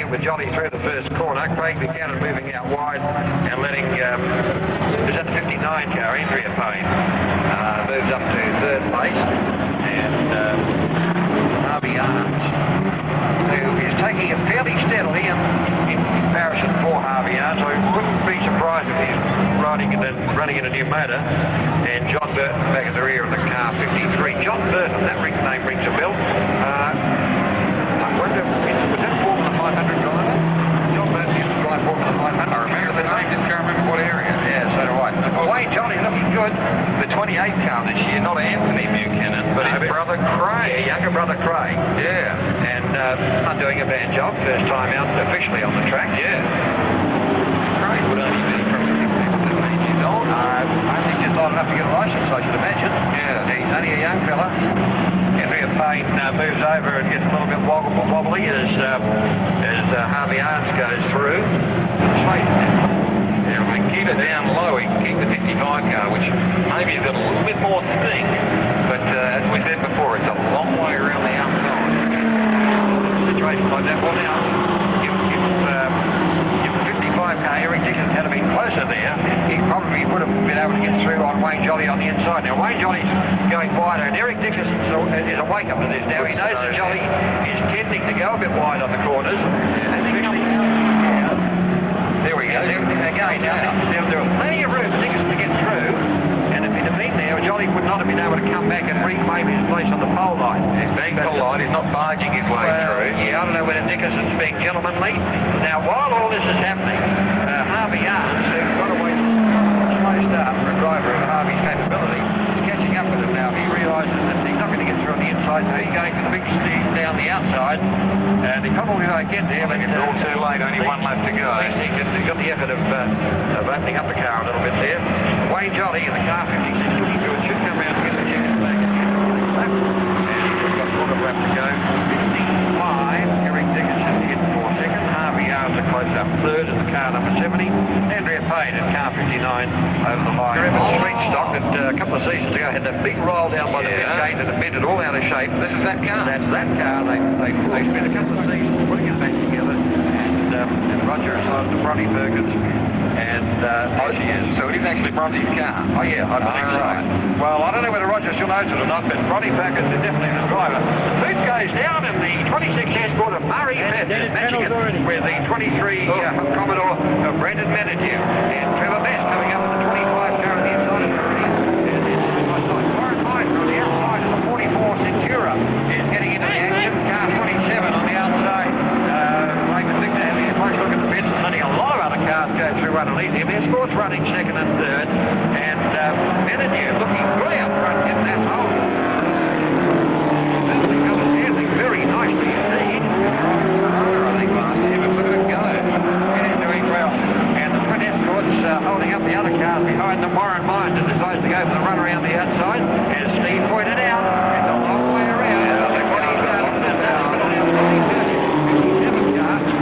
with Jolly through the first corner. Craig Buchanan moving out wide and letting, who's at the 59 car, Andrea Payne, moves up to third place. And Harvey Arns, who is taking it fairly steadily in comparison for Harvey Arns. I wouldn't be surprised if he's running in a new motor. And John Burton back at the rear of the car 53. John Burton, that name rings a bell. I wonder, was that Formula 500 driver? John Burton used to drive Formula 500. I remember the name, just can't remember what area. Yeah, so do I. Wayne Jolly looking good. The 28 car this year, not Anthony Buchanan, but his brother Craig. Yeah, younger brother Craig. Yeah. And not doing a bad job. First time out officially on the track. Yeah. Craig would only be from 17 years old. I think he's old enough to get a license, I should imagine. Yeah. He's only a young fella. Andrea Payne moves over and gets a little bit wobbly as Harvey Arns goes through. Yeah, we can keep it down low. We can keep the 55 car, which maybe has got a little bit more sting, but as we said before, it's a long way around the outside. Situation like that. Well, now, if the 55 car, Eric Dixon had been closer there, he probably would have been able to get through on Wayne Jolly on the inside. Now, Wayne Jolly's going wider, and Eric Dixon is awake up to this now. He knows that Jolly is tending to go a bit wide on the corners. There we go. Again, now there was plenty of room for Dixon to get through, and if he'd have been there, Jolly would not have been able to come back and reclaim his place on the pole line. He's being polite, he's not barging his way through. Yeah, I don't know whether Dickinson's being gentlemanly. Now, while all this is happening, Harvey Arns, who's got away from a slow start for a driver of Harvey's capability, is catching up with him now. He realises that he's not going to get through on the inside, so he's going for the big steam down the outside, and he probably won't get there. I think it's all too late, only one lap to go. He's got the effort of opening up the car a little bit there. Wayne Jolly in the car 56 looking good, should come round to get the chance back at the end of the lap, and he's got a quarter lap to go. 55, Eric Dickinson in 4 seconds, Harvey Arns a close up third in the car number 70, Andrea Payne in car 59 over the line. Street stock that a couple of seasons ago had that big roll down by the big gate and it bent it all out of shape. This is that car? That's that car. They spent a couple of seasons putting it back together, and Roger assigned to Bronte Perkins, and there she is. So it is actually Bronte's car? Oh yeah, I believe so. Right. Well, I don't know whether Roger still knows it or not, but Bronte Perkins is definitely the driver. The boot goes down and the 26 Escort of Murray Best is matching it with the 23 Commodore of Brendan Menadue, and Trevor Best coming up with the 25 car on the inside of the rear. Warren Meisner on the outside of the 44 Centura is getting into the action. Car 27 on the outside. Raymond Victor having a close look at the bits and letting a lot of other cars go through underneath him. Escort's running second and third, and Menadue looking good out front in that hole. Certainly covered everything very nicely indeed. I think last year, but look at it go. It is doing well. And the twin Escort's holding up the other cars behind them. Warren Meisner decides to go for the run around the outside. As Steve pointed out, it's a long way around.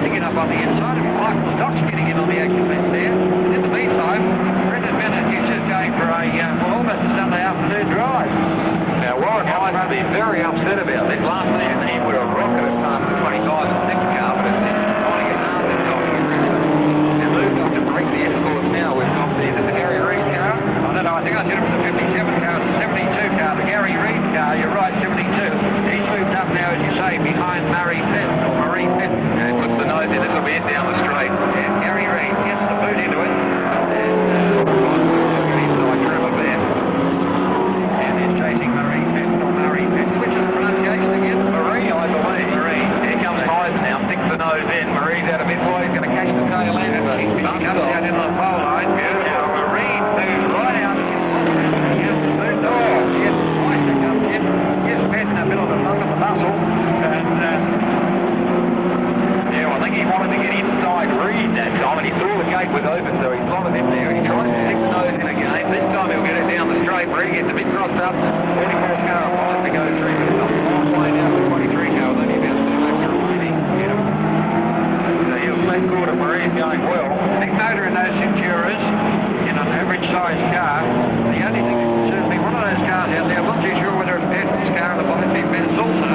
Picking up on the inside of Michael Dock's getting in on the action list there. In the meantime, Brendan Menadue is going for almost a Sunday afternoon drive. Now, Warren Meisner will be very upset about this. Last season he would have rocketed past the 25 in the next car, but it's finding it hard this time. And moved on to break the Escorts now. We've got the Gary Reid car. I don't know, I think I said it was the 57 car, it's the 72 car, the Gary Reid car. You're right, 72. He's moved up now, as you say, behind Murray Fett, or Marie Fett. And puts the nose in, this will be it down the straight. And Gary Reid gets the boot into it. And inside Trevor Best. And he's chasing Marie Fett, or Murray Fett. Which is the pronunciation again? Marie, I believe. Marie. Here comes Meisner now, sticks the nose in. Marie's out a bit wide, he's going to catch the tail end. He comes out into the pole line. Now Marie moves right out. Yes, Fett in the middle of the lung of the muscle. And I think he wanted to get inside Reid that time, and he saw the gate was open, so he slotted in there. He tried to stick the nose in again. This time he'll get it down the straight. Reid gets a bit crossed up. 44 car applies to go through, but it's not halfway down the 23 car with only about 2 laps remaining. So he'll flat quarter. Marie's going well. Big motor in those Centuras, in an average size car. The only thing that concerns me, one of those cars out there, I'm not too sure whether it's Passmore's car or the Bonnet's also,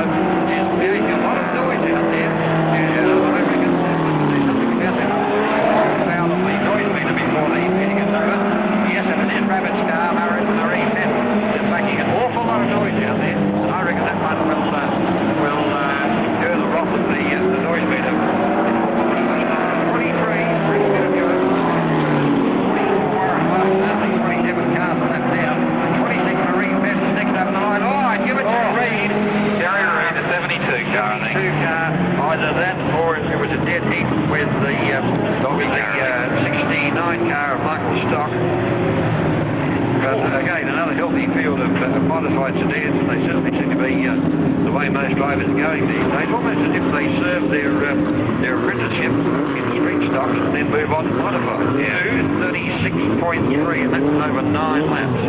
is doing a lot of noise out there. And I reckon in with the 69 car of Michael Stock. But again, another healthy field of modified sedans, and they certainly seem to be the way most drivers are going these days, almost as if they serve their apprenticeship in street stocks and then move on to modified. 2:36.3, and that's over 9 laps.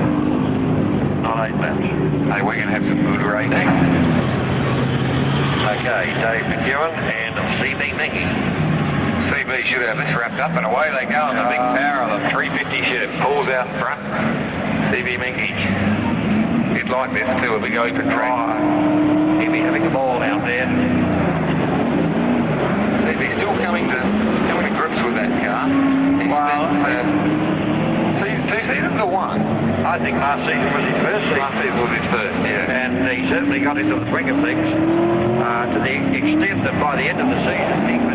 Not 8 laps. Hey, we're going to have some good racing. Okay, Dave McEwen and CB Minky. CB should have this wrapped up, and away they go on the big power of the 350 should have pulls out in front. CB Minky. He'd like this too, a big open track. He'd be having a ball out there. He's still coming to grips with that car. He's spent 2 seasons or 1? I think last season was his first season. Last season was his first, yeah. And he certainly got into the swing of things to the extent that by the end of the season he was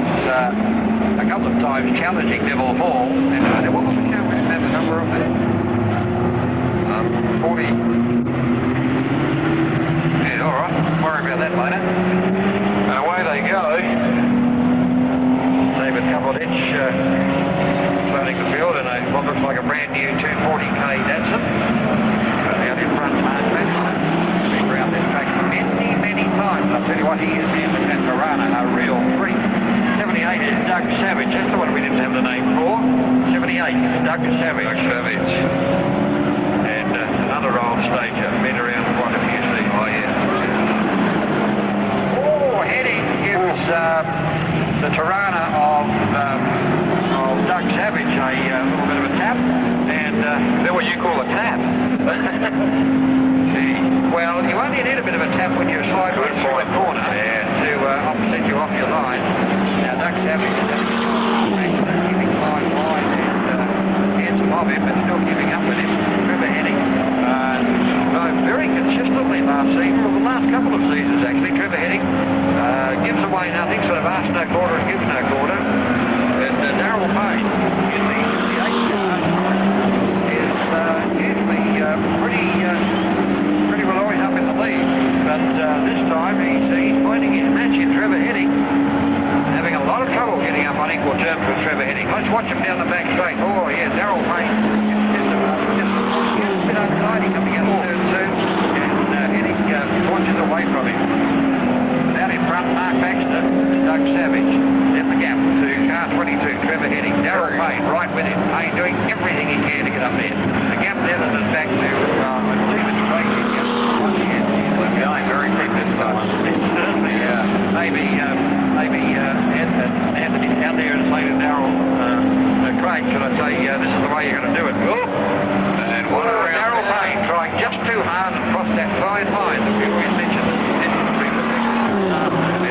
a couple of times challenging Neville Hall. And what was the car? Have the number of that? 40. Yeah, all right. Worry about that later. And away they go. David Couple-Ditch floating the field in what looks like a brand new 240k Datsun. Out in front, Mark Passmore. Been around this track many times. I'll tell you what, he is in at Tirana, a real freak. 78 is Doug Savage. That's the one we didn't have the name for. 78 is Doug Savage. Doug Savage. And another old stager. Been around quite a few seasons. Oh, yeah. Oh, heading gives the Tirana of Doug Savage a little bit of a tap, and is that what you call a tap? well, you only need a bit of a tap when you slide through a corner to offset you off your line. Now Doug Savage is keeping line wide and handsome of him, but still keeping up with him. Trevor Henning drove very consistently last season, well the last couple of seasons actually. Trevor Henning gives away nothing, sort of asks no quarter and gives no quarter. And Darrell Payne in the 8th car is usually pretty well always up in the lead. But this time he's finding his match in Trevor Henning. Having a lot of trouble getting up on equal terms with Trevor Henning. Let's watch him down the back straight. Oh yeah, Darrell Payne just a bit untidy coming out of turn 2. And Henning launches away from him. Out in front, Mark Baxter, Doug Savage. In the gap to car 22, Trevor Henning. Darrell Payne right with him. Payne doing everything he can to get up there. The gap there that is back to, I believe it's Craig. We're going very deep this time. Certainly, maybe Anthony out there and say to Darrell, Craig, should I say, this is the way you're going to do it. Oh. And what Darrell Payne trying just too hard and crossed that fine line that we always mentioned.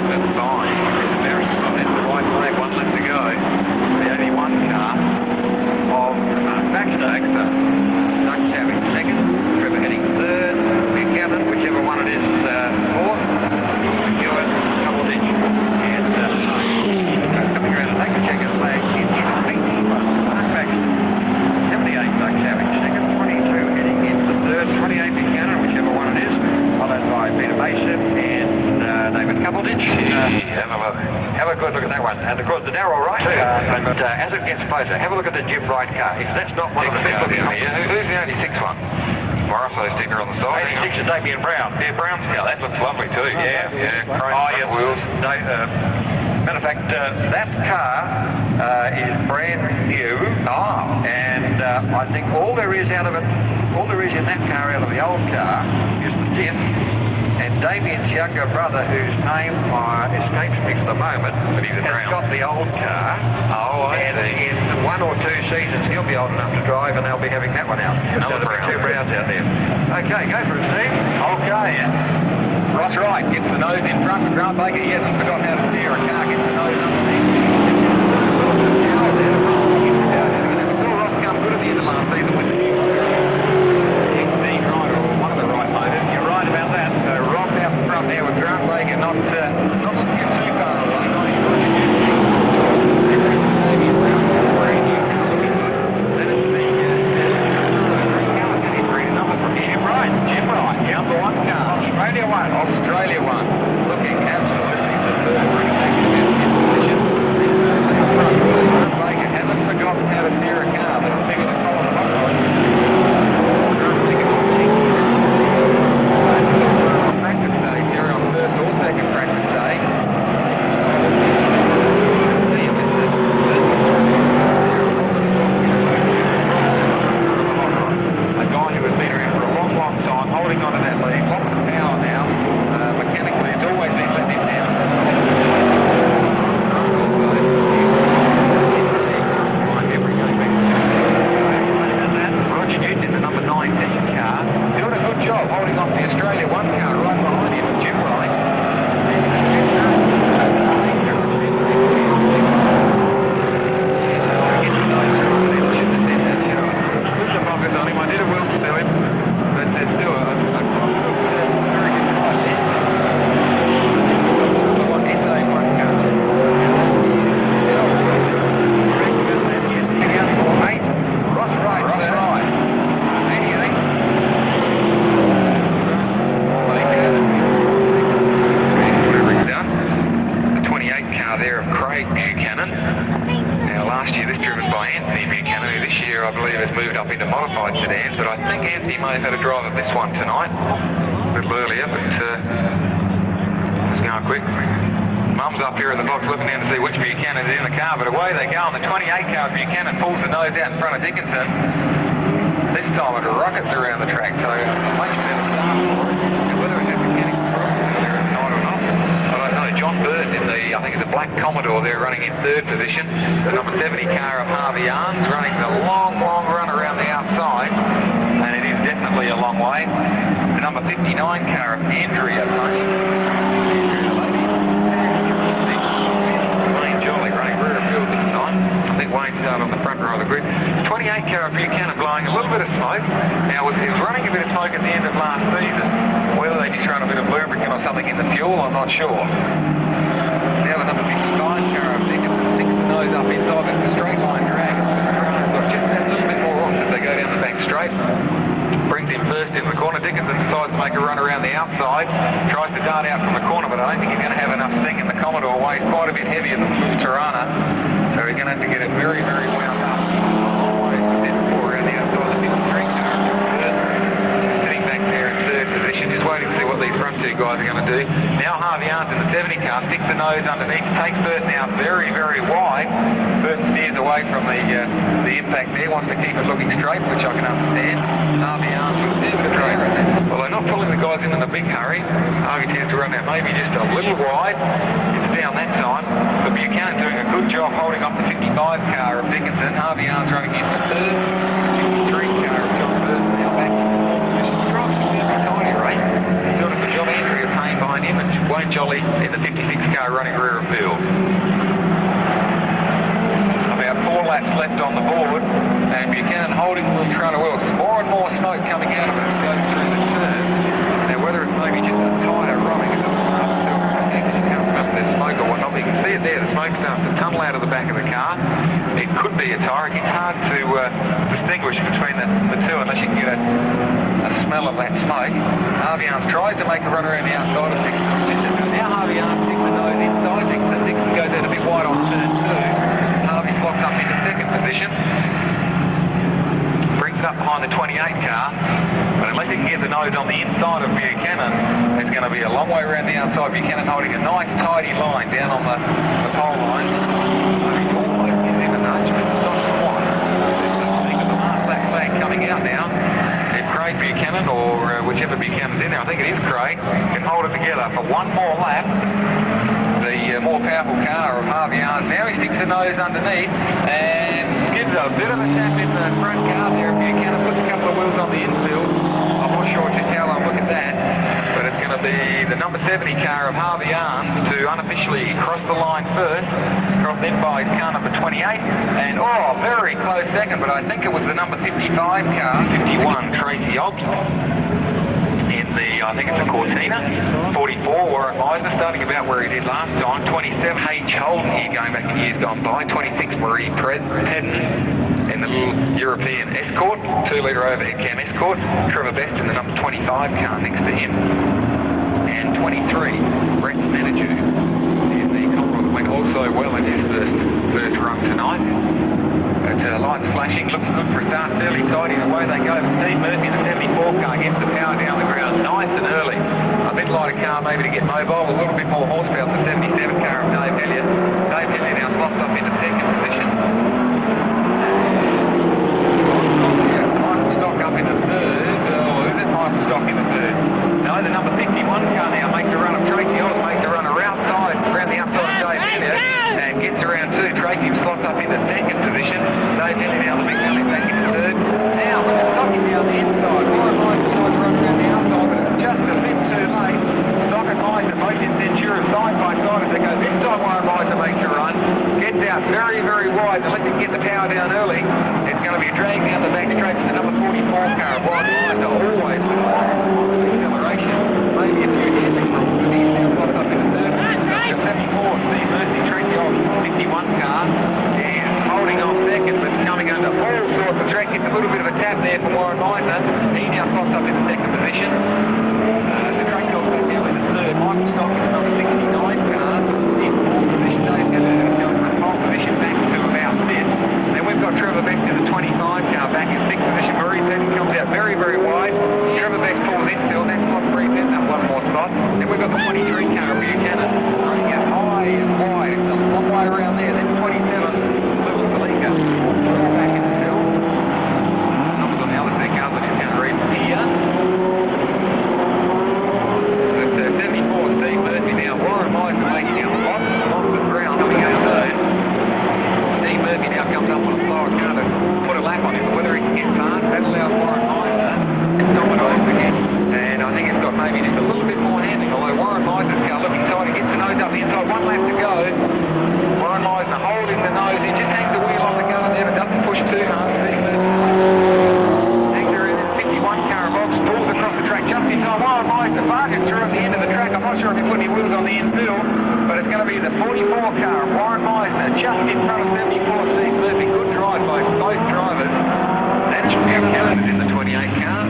That's fine. That's the right flag, 1 left to go. The only one car of Baxter. Doug Savage second, Trevor Henning third, Buchanan, whichever one it is, fourth, McEwen, Couple-Ditch, and coming around to take the checkered flag in 81, Mark Baxter, 78, Doug Savage second, 22 heading into third, 28 Buchanan, whichever one it is, followed by Peter Mason and David Couple-Ditch. Have a good look at that one. And of course the Darrell Wright too. But as it gets closer, have a look at the Jim Wright car. If that's not one of the best looking cars. Who's the 86 one? Morriso sticker on the side. 86 is Damien Brown. Yeah, Brown's car. That looks lovely too. Yeah. Chrome wheels. No, matter of fact, that car is brand new. And I think all there is out of it, all there is in that car out of the old car is the diff. And Damien's younger brother, whose name escapes me for the moment, has got the old car. Oh, I see. In 1 or 2 seasons, he'll be old enough to drive, and they'll be having that one out. There'll be 2 Browns out there. Okay, go for it, Steve. Okay. Ross Wright gets the nose in front. Grant Baker, he hasn't forgotten how to steer a car, gets the nose underneath. Bill Ross come good at the end of last season with the XD rider, or one of the right motors. You're right about that. So Ross out the front there with Grant Baker not looking too far away. Jim Wright, number 1 car. Australia 1. Looking absolutely superb. last year. This driven by Anthony Buchanan, who this year I believe has moved up into modified sedans, but I think Anthony may have had a drive of this one tonight, a little earlier, but it's going quick. Mum's up here in the box looking down to see which Buchanan's in the car, but away they go, and the 28 car Buchanan pulls the nose out in front of Dickinson. This time it rockets around the track, so much better start for it. And whether it had mechanics problems earlier in the night or not, I don't know. John Burton in the, I think it's a black Commodore there, running in third position. The number 70 car of Harvey Arns running the long run around the outside, and it is definitely a long way. The number 59 car of Andrea Pony. Wayne Jolly running rear of field this time. I think Wayne started on the front row of the grid. 28 car of Buchanan blowing a little bit of smoke. Now, he was running a bit of smoke at the end of last season. Whether they just run a bit of lubricant or something in the fuel, I'm not sure. Now the number 55 car of Dickinson sticks the nose up inside, but it's a straight line drag. Got just that little bit more off as they go down the back straight. Brings him first in the corner. Dickinson decides to make a run around the outside. Tries to dart out from the corner, but I don't think he's going to have enough sting in the Commodore. Weighs quite a bit heavier than the Tirana, so he's going to have to get it very wound up. Always around the outside of the 53 car. Sitting back there in third position, just waiting to see what these front two guys are going to do. Now Harvey Arns in the 70 car sticks the nose underneath, takes Burton out very wide. Burton steers away from the impact there, wants to keep it looking straight, which I can understand. Harvey Arns will do the trailer in there. Well, they're not pulling the guys in a big hurry. Harvey tends to run out maybe just a little wide. It's down that time. But Buchanan doing a good job holding up the 55 car of Dickinson. Harvey Arns running in the third. 53 car of John Burton now back. Doing a good job. Andrea Payne behind him, and Wayne Jolly in the 56 car running rear of field. About 4 laps left on the board, and Buchanan holding the trailer wheels. More and more smoke coming out of it as it goes through the turn. Now, whether it's maybe just a tyre running as it starts to come up there's smoke or whatnot, but you can see it there. The smoke starts to tunnel out of the back of the car. It could be a tyre. It's hard to distinguish between the two unless you can get a smell of that smoke. Harvey Arns tries to make a run around the outside of Dixon. Now Harvey Arns sticks the nose inside Dixon. Dixon goes out a bit wide on turn 2. Harvey slots up into second position. Brings it up behind the 28 car. But unless he can get the nose on the inside of Buchanan, it's going to be a long way around the outside. Buchanan holding a nice tidy line down on the pole line. He's almost gives him a nudge, but it's not quite. I think of the last lap flag coming out now. If Craig Buchanan or whichever Buchanan's in there, I think it is Craig, can hold it together for one more lap. The more powerful car of Harvey Arns. Now he sticks the nose underneath and gives a bit of a tap in the front car there. Buchanan puts a couple of wheels on the infield. I'm not sure just how long look at that, but it's going to be the number 70 car of Harvey Arns to unofficially cross the line first, crossed in by car number 28, and very close second, but I think it was the number 55 car, 51, Tracy Obbs. I think it's a Cortina. 44, Warren Meisner, starting about where he did last time. 27, H. Holden here, going back in years gone by. 26, Marie Pedden in the little European Escort, 2-litre overhead cam Escort. Trevor Best in the number 25 car next to him. And 23, Brett Menadue in the Commodore, went also well in his first run tonight. But lights flashing, looks good for a start, fairly tidy away they go. But Steve Murphy in the 74 car gets the power down the ground nice and early. A bit lighter car maybe to get mobile, a little bit more horsepower than the 77 car of Dave Elliott. Dave Elliott now slots up into second position. Michael Stock up into third. Is it Michael Stock in the third? No, the number 51 car now makes the run of Tracy Oz, makes the run around the outside of Dave Elliott, and gets around 2. Tracy slots up into second position. Dave Elliott now the big gully back into third. Now with the stocking down the inside, Warren Meisner tries to run around the outside, but it's just a bit too late. Stock and Meisner both in Centura side by side as they go. This time Warren Meisner makes a run, gets out very wide. Unless he can get the power down early, it's going to be a drag down the back straight for the number 44 car of Warren Meisner, always with acceleration. Maybe a few handling problems, but he's now got up in the third. 74, Steve Mercy, Tracy Old, 51 car. Holding on second, but coming under all sorts of track. Gets a little bit of a tap there from Warren Meisner. He now slots up in the second position. The track dog back now in the third. Michael Stock in the number 69 car. In fourth position, Dave Elliott now in pole position back to about fifth. 74 seems moving. Good drive by both drivers. That's Buchanan in the 28 car.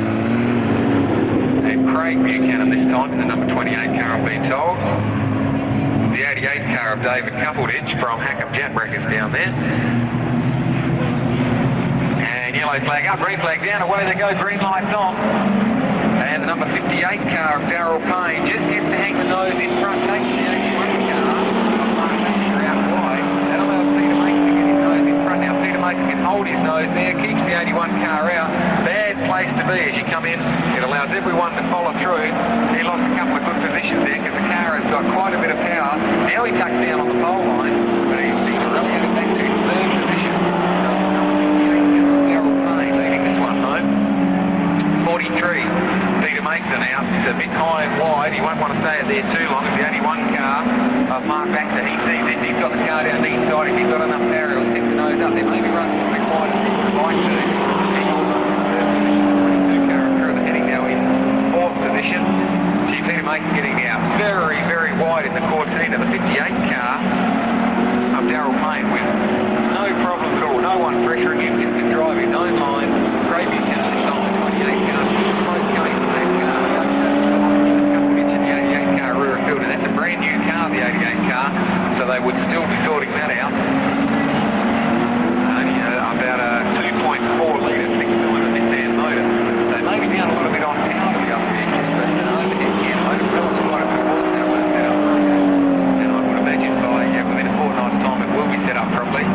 And Craig Buchanan this time in the number 28 car, I'm being told. The 88 car of David Coupleditch from Hackham Jetwreckers down there. And yellow flag up, green flag down, away they go, green lights on. And the number 58 car of Darryl Payne just gets to hang the nose in front, takes the 81 car of Mark Baxter out wide. That allows Peter Mason to get his nose in front. Now Peter Mason can hold his nose there, keeps the 81 car out. Bad place to be as you come in. It allows everyone to follow through. He lost a couple of good positions there because the car has got quite a bit of power. Now he tucks down on the pole line, but he's relegated back to third position. Darryl Payne leading this one home. 43. Peter Mason out. It's a bit high and wide. He won't want to stay there too long. It's the 81 car of Mark Baxter. He sees it. He's got the car down the inside. If he's got enough power, he'll stick the nose up. There may be running a bit wide as he would like to. Position. See Peter Mason getting out very, very wide in the Cortina, the 58 car of Darryl Payne with no problems at all. No one pressuring him, just been driving, no line. Craig Buchanan is on the 28 car, still slow going for that car. Coupleditch in the 88 car rear field, and that's a brand new car, the 88 car, so they would still be sorting that out. Only about a 2.4 litre 6-cylinder this motor. They may be down a little bit on power. And I would imagine by within a fortnight's time it will be set up properly.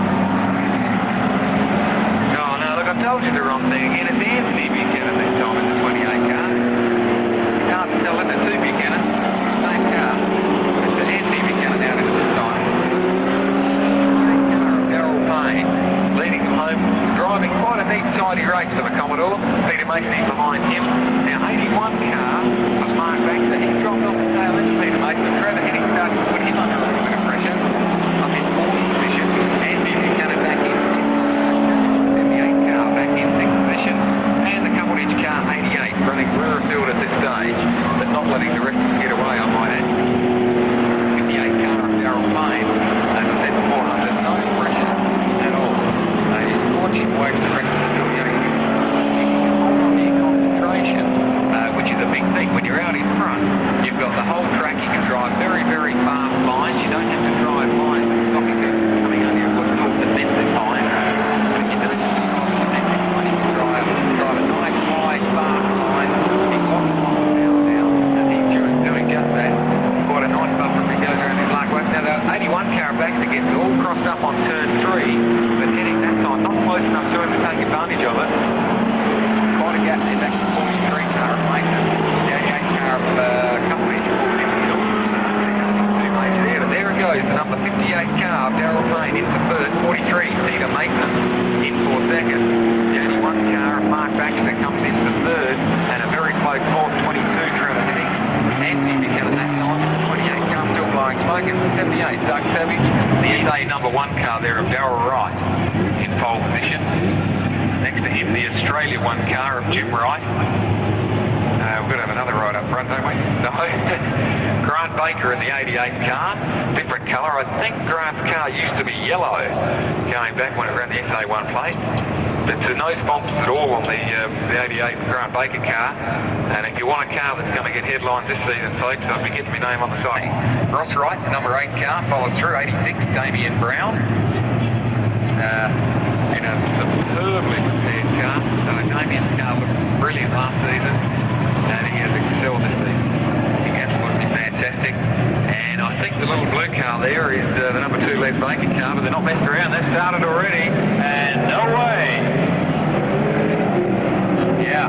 Oh no, look, I told you the wrong thing again. It's Anthony Buchanan this time in the 28 car. You can't tell them the two Buchanans, same car. It's Anthony Buchanan out into this time. Car of Darryl Payne leading them home, driving quite a neat tidy race for the Commodore. Peter Mason is behind him. Now 81 car of Mark Baxter, he's dropped off the tail end of Peter Mason. Trevor Henning starting to put him under a little bit of pressure. Up in 4th position. Anthony Buchanan back in 78 car back in 6th position. And the Coupleditch car 88 running rear field at this stage, but not letting the rest get away, I might add. 58 car of Darryl Payne, as I said before, under no pressure at all. He's scorching away from the rest of the field. Which is a big thing when you're out in front. You've got the whole track. You can drive very, very fast lines. You don't have to drive lines that stopping them coming under what's called defensive line. You don't have to defensive line. You can drive a nice, high, fast line. He's got the line now, and he's doing just that. Quite a nice buffer if he goes around his luck. Now the 81 car Baxter gets it all crossed up on turn 3, but heading that time not close enough to him to take advantage of it. Quite a gap there back to 43 car of Mason. The 88 car of Coupleditch pulled in the middle. But there it goes, the number 58 car of Darryl Payne into first. 43, Peter Mason in for second. The 81 car of Mark Baxter comes into third, and a very close fourth, 22 Trevor Henning. Anthony Buchanan that time, the 28 car still blowing smoke. And 78, Doug Savage. The SA number 1 car there of Darryl Wright in pole position. Next to him, the Australia 1 car of Jim Wright. We've got to have another right up front, don't we? No. Grant Baker in the 88 car. Different colour. I think Grant's car used to be yellow going back when it ran the SA1 plate. But no sponsors at all on the 88 Grant Baker car. And if you want a car that's going to get headlines this season, folks, I'll be getting my name on the side. Ross Wright, the number 8 car, follows through. 86, Damien Brown. In a superbly prepared car. So Damien's car looked brilliant last season, and he has excelled this season. I think absolutely fantastic. And I think the little blue car there is the number 2 Les Baker car, but they're not messed around. They've started already, and no way. Yeah.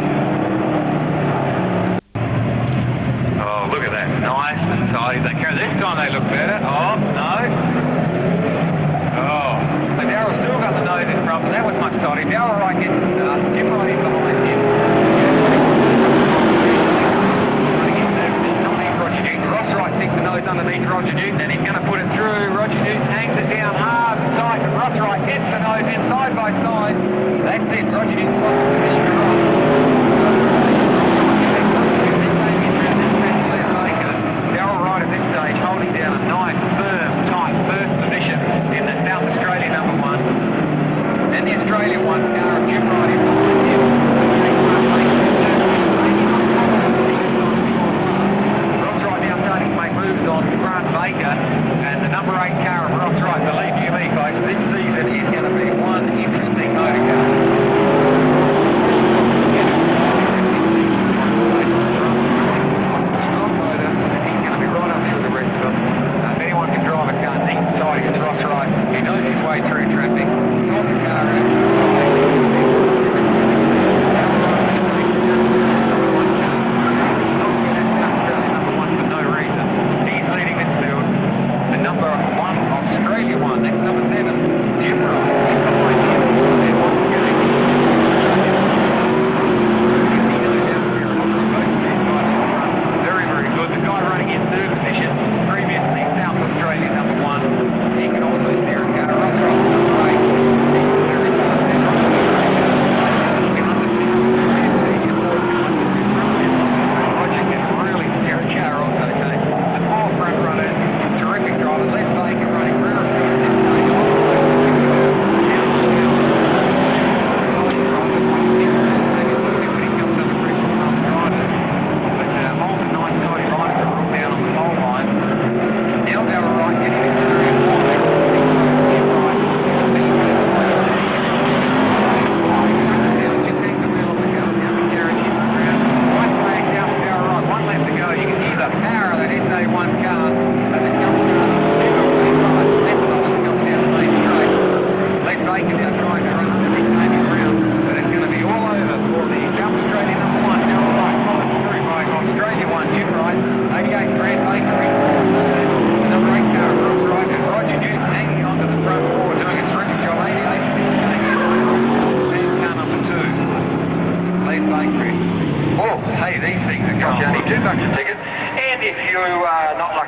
Oh, look at that. Nice and tidy. This time they look better. Oh, no. Oh. So Darryl's still got the nose in front, but that was much tighter. Darryl Wright gets the start. Jim Wright is behind him. Ross Wright sticks the nose underneath Roger Newton, and he's going to put it through. Roger Newton hangs it down hard and tight, and Ross Wright gets the nose in side by side. That's it. Roger Newton's lost the position to Ross. Darryl Wright at this stage holding down a nice, firm, tight first position in the South Australia number 1. it is going to be one interesting motor car. Strong motor, and he's going to be right up there with the rest of them. If anyone can drive a car neat and tidy, it's Ross Wright. He knows his way through traffic. Sort the car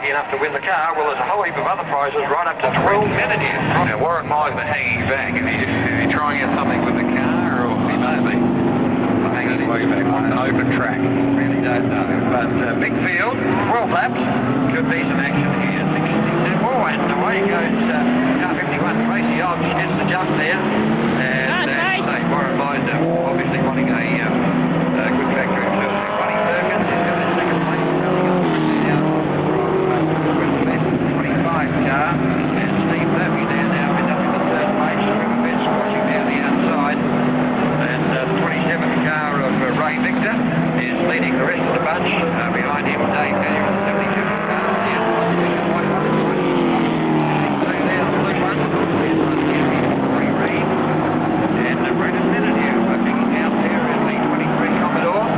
enough to win the car, well, there's a whole heap of other prizes right up to 12 minutes here. Now, Warren Miser's hanging back. Is he trying out something with the car, or he may be hanging back? Wants an open track. Really don't know. But big field, 12 laps, could be some action here. 62. Oh, and away goes car 51. Tracy Ogg gets the jump there. And Warren Miser obviously wanting a good factory running circuit. Second place. Car, and Steve Murphy there now is up in the third place. River Bed squashing down the outside, and the 27th car of Ray Victor is leading the rest of the bunch. Behind him, Dave Daniel, 72nd car. There, the blue one is on Henry Reed, and Brendan Menadue picking out there in the 23 Commodore.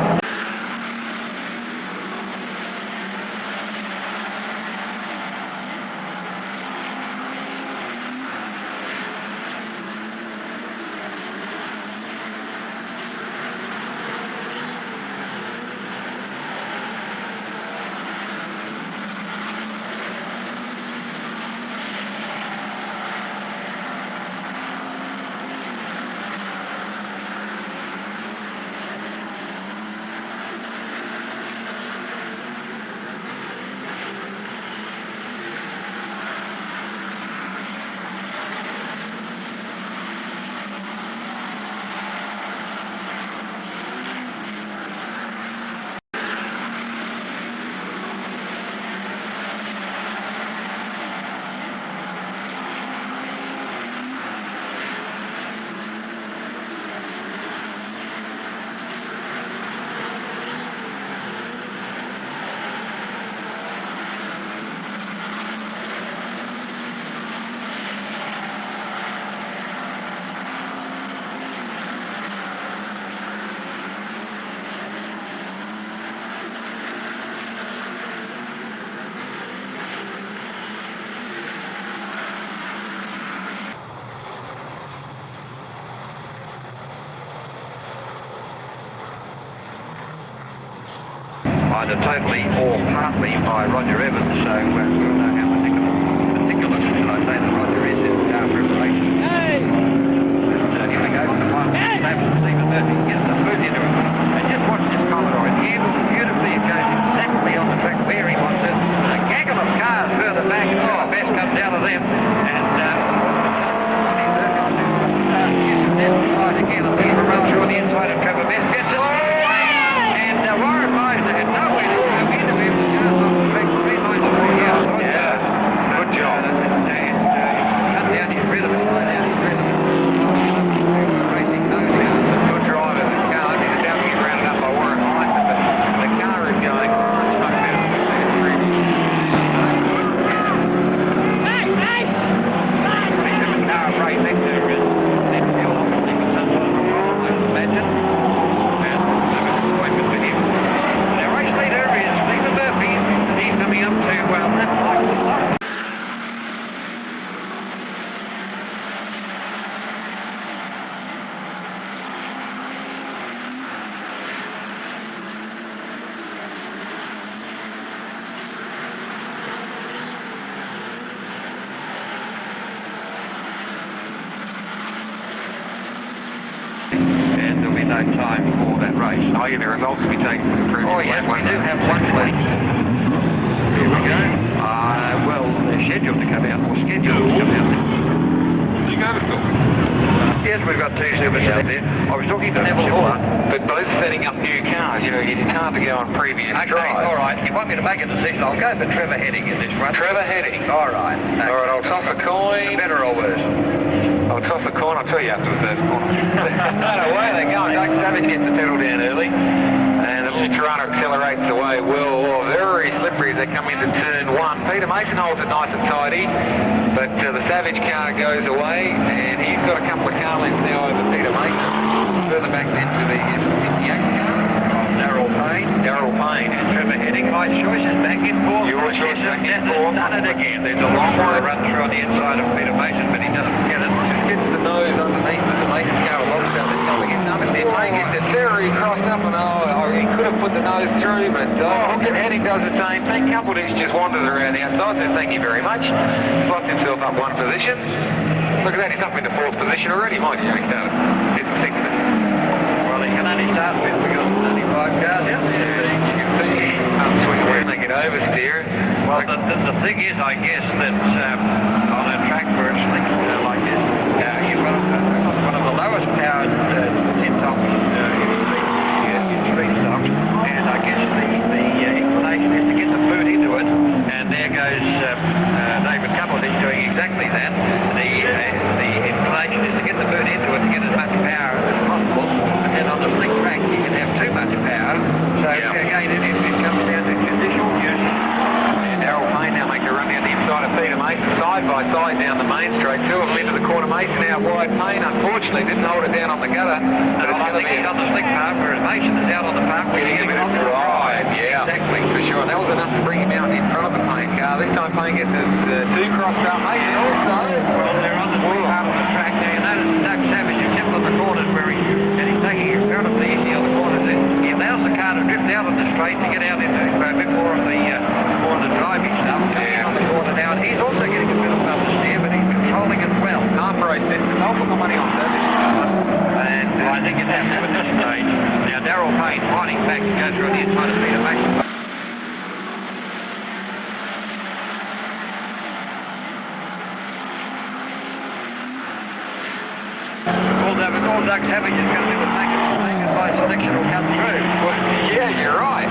Either totally or partly by Roger Evans, so we'll know how meticulous, should I say, that Roger is in car preparation. Hey! And here we go, the one lap, Stephen Murphy gets the boot into it. And just watch this Commodore, it's beautifully, it goes exactly on the track where he wants it. A gaggle of cars further back, the best comes out of them, and right again, I think we'll run through on the inside of Trevor Best, gets it. And Warren Miser had nowhere to go into him. The car's off the track, 3 miles away. there'll be no time for that race. Oh, yeah, the results will be taken to the previous Oh yes, lap, we do have one late. Here we go. Well, they're scheduled to come out, or scheduled to come out. You go to school. Yes, we've got two silvers out there. I was talking to Neville Hall. But both setting up new cars, you know, it's hard to go on previous Okay, drives. all right. If you want me to make a decision, I'll go for Trevor Heading in this one. Trevor Heading. All right. Okay. All right, I'll toss a coin. Better or worse? I'll toss a coin. I'll tell you after the first corner. Away they go. Doug Savage gets the pedal down early. And the little Toronto accelerates away well. Oh, very slippery as they come into turn one. Peter Mason holds it nice and tidy. But the Savage car goes away. And he's got a couple of car lengths now over Peter Mason. Further back then to the 58 car. Darryl Payne And Trevor Heading. My choice is back in fourth. Your choice back in fourth. Done it again. There's a long way to run through on the inside of Peter Mason, but he doesn't get it. Gets the nose underneath the Mason car. A lot of stuff is coming in. Number 10 Payne gets it very crossed up, and he could have put the nose through, but Heading does the same thing. Coupledish just wanders around the outside, so thank you very much. Slots himself up one position. Look at that, he's up into fourth position already, mind you, he started. It's the sixth. Well, he can only start with because there's only 5 cars out there. You can see upswing where they get oversteer. Well, the thing is, I guess, that on a track where it's linked like this, you've got one of the lowest powered tin-tops in street stock, and I guess the inclination is to get the boot into it, and there goes David Coupledish doing exactly that. The inclination is to get the boot into it to get as much power as possible, and then on the slick track you can have too much power, so again it comes down to judicial use. Darryl Payne now makes a run down the inside of Peter Mason, side by side down the main straight. Two of them into the corner. Mason out wide. Payne, unfortunately, didn't hold it down on the gutter. But I think he's on the slick part, whereas Mason is out on the part where he's on the right. Yeah, exactly. for sure. And that was enough to bring him out in front of the Payne car. This time Payne gets his two crossed up. Mason also. Well, they're on the slick part of the track now. You notice Doug Savage is kept on the corners where he's taking it relatively easy on the corners. He allows the car to drift out on the straight to get out into a bit more of the driving stuff. On the corner now, and he's also getting a bit of understeer, but he's controlling it well. Half race distance. I'll put my money on Savage. And I think it's happening at this stage. Now Darryl Payne fighting back to go through the inside of Peter Mason. All Doug Savage is going to do is make it by selection will come through. Well, yeah, you're right.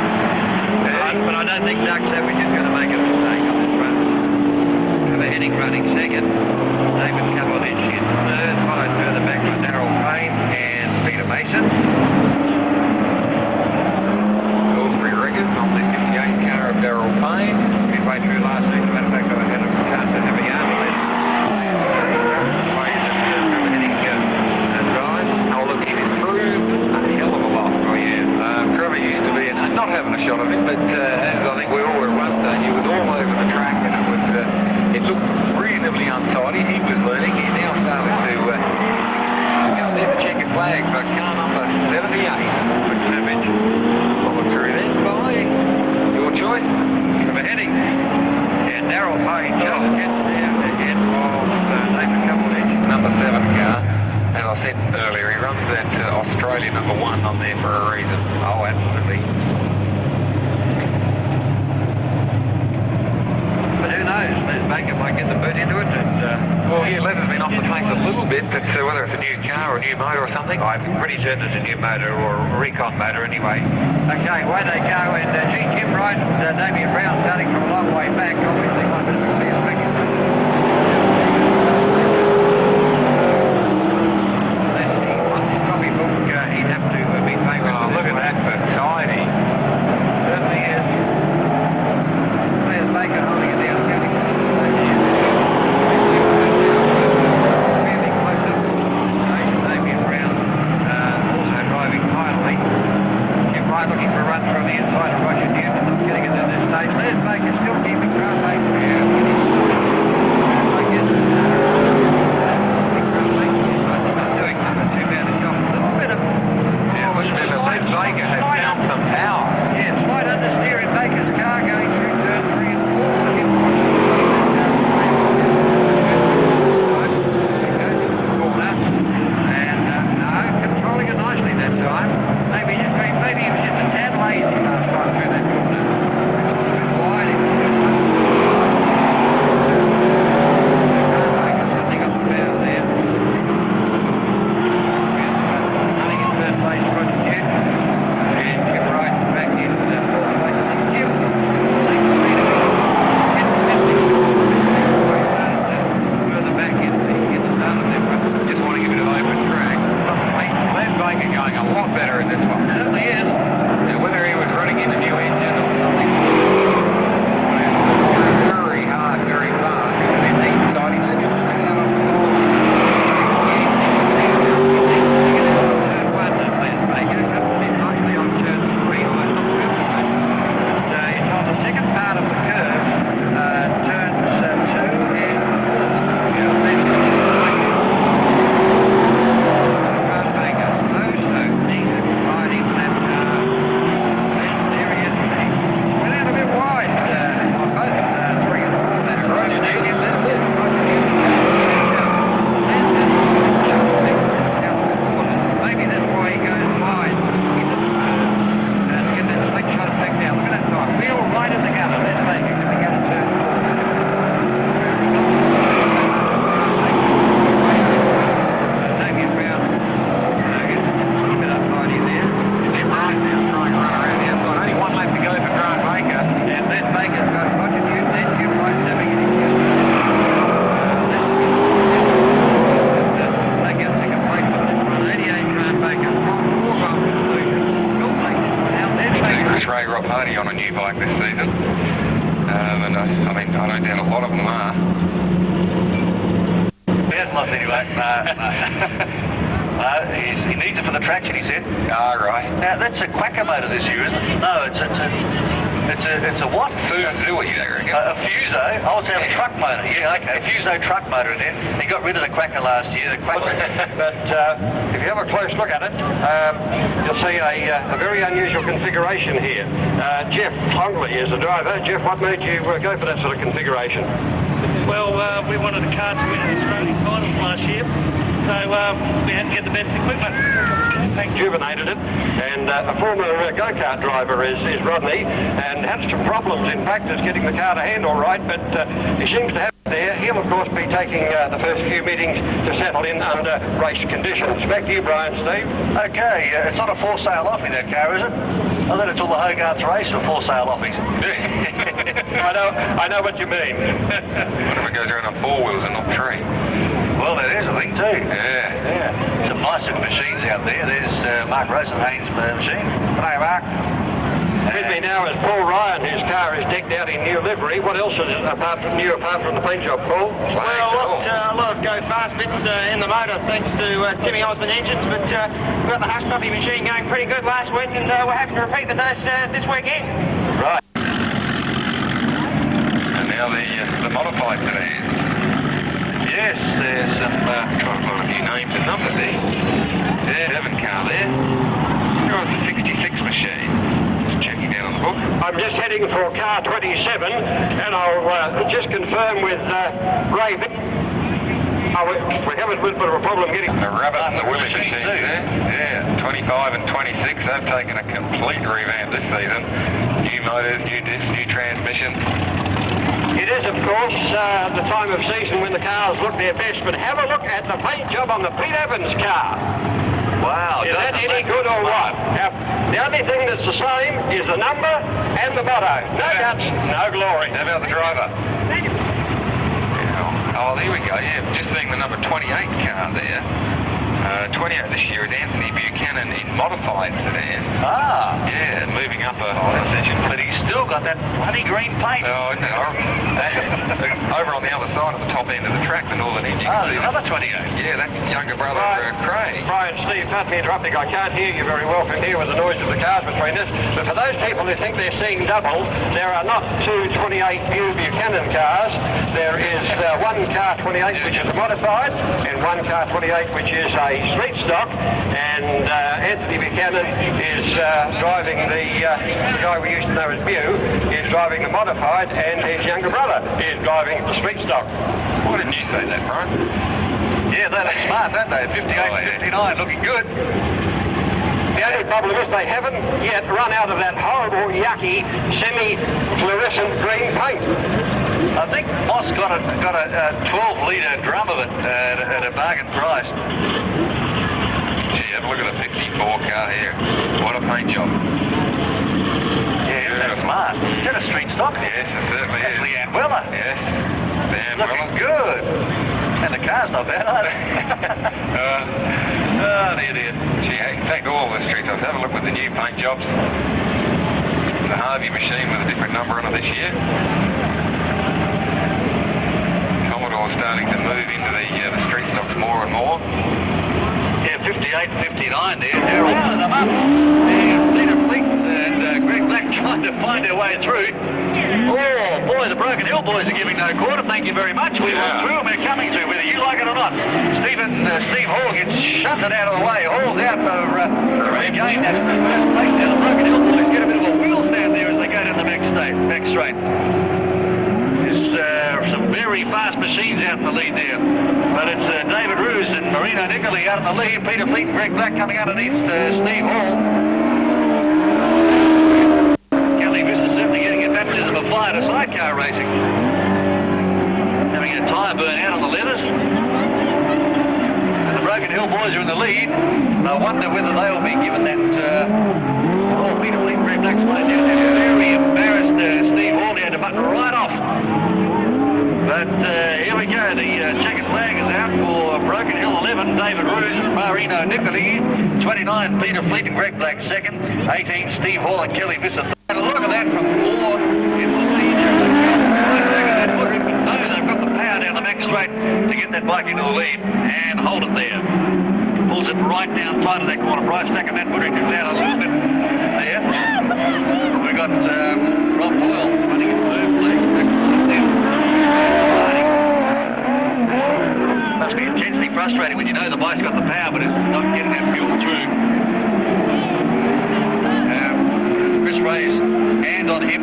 But I don't think Doug Savage is going to make a mistake on this run. Trevor Heading running second. David Coupledish in third, followed further back by Darryl Payne and Peter Mason. Salisbury records on the 58 car of Darryl Payne. Midway through last season, matter of fact, I had a chance to have a yarn with it. Trevor used to be, not having a shot of him, but as I think we all were once, he was all over the track, and it looked reasonably untidy. He was learning. He now started to go there the checkered flag for car number 78. Good Savage. Followed through then by your choice. Trevor Heading. And Darryl Payne just gets there ahead of David Coupledish. Number 7 car. As I said earlier, he runs that Australia number 1 on there for a reason. Oh, absolutely. But who knows? Les Baker might get the boot into it. And, well, yeah, Leather's been off the pace a little bit, but whether it's a new car or a new motor or something. I'm pretty certain it's a new motor, or a recon motor anyway. Okay, away they go, and Jim Wright and Damien Brown starting from a long way back. Obviously, one bit of a clear back. He'd have to be famous. Oh, look at that for tidy. Certainly is. There's Baker holding it down. Fairly close up to the station. Damien Brown also driving finally. Jim Wright looking for a run from the inside of Roger Newton. Not getting it at this stage. There's Baker still keeping ground. party on a new bike this season. And I don't doubt a lot of them are. He hasn't lost any weight. No, he needs it for the traction, he said. Ah, right. Now, that's a Quacker motor this year, isn't it? No, it's a what? Suzuki, I reckon. A Fuso. Oh, it's a truck motor. Yeah, okay. A Fuso truck motor in there. He got rid of the Quacker last year. The Quacker. But if you have a close look at it, you'll see a very unusual configuration here. Jeff Longley is the driver. Jeff, what made you go for that sort of configuration? Well, we wanted a car to win the Australian finals last year, so we had to get the best equipment. Rejuvenated it, and a former go-kart driver is Rodney, and had some problems in practice getting the car to handle right, but he seems to have it there. He'll of course be taking the first few meetings to settle in under race conditions. Back to you, Brian, Steve. Okay, it's not a for sale offie, that car, is it? I thought it's all the Hogarth's race for for sale offies. I know what you mean. What if it goes around on 4 wheels and not 3? Well, that is a thing too. Yeah. Some nice little machines out there. There's Mark Rosenhain's machine. Hi, Mark. With me now is Paul Ryan, whose car is decked out in new livery. What else is apart from the paint job, Paul? Well, a lot of go-fast bits in the motor, thanks to Timmy Osmond engines, but we got the hush puppy machine going pretty good last week, and we're happy to repeat the dose this weekend. Right. And now the modified today. Yes, there's some Quite a few names and numbers there. Yeah, 7 car there. There was a 66 machine. Just checking down on the book. I'm just heading for car 27, and I'll just confirm with Ray. We have a little bit of a problem getting The Rabbit and the Willie machines there. Yeah, 25 and 26. They've taken a complete revamp this season. New motors, new discs, new transmission. It is, of course, the time of season when the cars look their best, but have a look at the paint job on the Pete Evans car. Wow. Is that any good or what? Now, the only thing that's the same is the number and the motto. No guts, no glory. How about the driver? Oh, there we go, yeah. Just seeing the number 28 car there. 28 this year is Anthony Buchanan in modified sedan. Ah. Yeah, moving up a session. But he's still got that bloody green paint. Oh, no. Over on the other side of the top end of the track, the northern end, you can see there's another 28. Yeah, that's younger brother Craig. Brian, Steve, pardon me interrupting. I can't hear you very well from here with the noise of the cars between us. But for those people who think they're seeing double, there are not two 28 new Buchanan cars. There is one car 28 which is modified, and one car 28 which is a street stock. And Anthony Buchanan is driving the guy we used to know as Mew, is driving the modified, and his younger brother is driving the street stock. Why didn't you say that, Brian? Yeah, they look smart, don't they? 58 and 59, looking good. The only problem is they haven't yet run out of that horrible, yucky, semi-fluorescent green paint. I think Moss got a 12-litre drum of it at a bargain price. Gee, have a look at the 54 car here. What a paint job. Yeah, isn't that smart? Is that a street stock? Yes, it certainly That's is. Leanne Weller. Yes, damn Looking Weller. good. And the car's not bad either. Oh, dear. Gee, in fact, all the street tops. Have a look with the new paint jobs. The Harvey machine with a different number on it this year. Commodore's starting to move into the street stocks more and more. Yeah, 58 and 59 there. They're rounding them up. Peter Fleet and Greg Black trying to find their way through. Oh, boy, the Broken Hill boys are giving no quarter. Thank you very much. We went through and we're coming through, whether you like it or not. Steve Hall gets shunted out of the way. Hall's out for regain that first place. Now the Broken Hill boys get a bit of a wheel stand there as they go down the back straight. There's some very fast machines out in the lead there. But it's David Roos and Marino Nicoli out in the lead. Peter Fleet and Greg Black coming underneath Steve Hall. Kelly Viss is certainly getting a baptism of fire to sidecar racing. Having a tyre burn out on the leathers. And the Broken Hill boys are in the lead. I wonder whether they'll be given that... Peter Fleet and Greg Black slowed down. They're very embarrassed. Steve Hall had to button right off. But here we go, the checkered flag is out for Broken Hill 11, David Roos and Marino Nicoli. 29, Peter Fleet and Greg Black second. 18, Steve Hall and Kelly Visser. Look at that from Ford. It will lead you. No, they've got the power down the back straight to get that bike into the lead and hold it there. Pulls it right down tight of that corner. Bryce second, that Woodrington's out a little bit there. We've got Rob Doyle running in third place. Must be intensely frustrating when you know the bike's got the power but it's not getting that fuel through. Chris Ray's hand on him.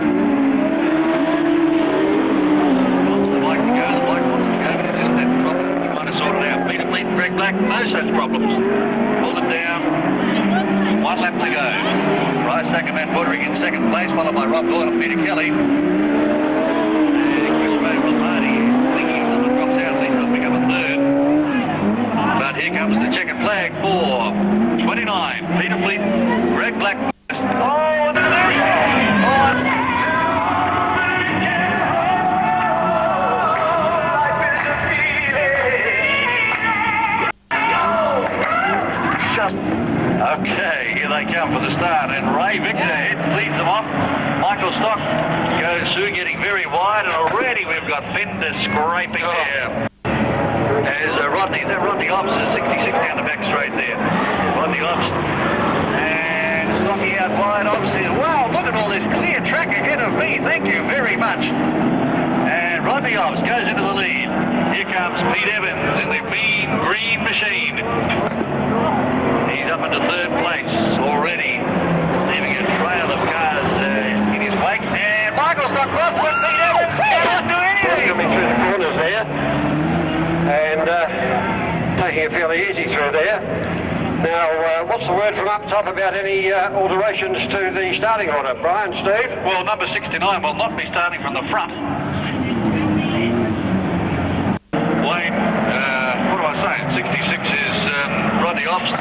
Wants the bike to go, the bike wants to go, but it isn't that problem. You want to sort it out. Peter Fleet and Greg Black, no such problems. Pulled it down. 1 lap to go. Bryce second, Matt Woodring in second place, followed by Rob Doyle and Peter Kelly. And Chris Ray, Rob Hardy, thinking if someone drops out, at least they'll pick up a third. But here comes the checkered flag for 29. Peter Fleet, Greg Black. Oh, look at this! Okay, here they come for the start, and Ray Victor leads them off. Michael Stock goes through, getting very wide, and already we've got fender scraping there. As Rodney, is that Rodney Ops, 66 down the back straight there. Rodney Ops. And Stocky out wide, Ops says, wow, look at all this clear track ahead of me, thank you very much. And Rodney Ops goes into the lead. Here comes Pete Evans in the mean green machine. He's up into third place already, leaving a trail of cars in his wake. And Michael Stock crosses it. Pete Evans cannot do anything. Coming through the corners there, and taking it fairly easy through there. Now, what's the word from up top about any alterations to the starting order? Brian, Steve? Well, number 69 will not be starting from the front. Wayne, what do I say? 66 is Rodney Ops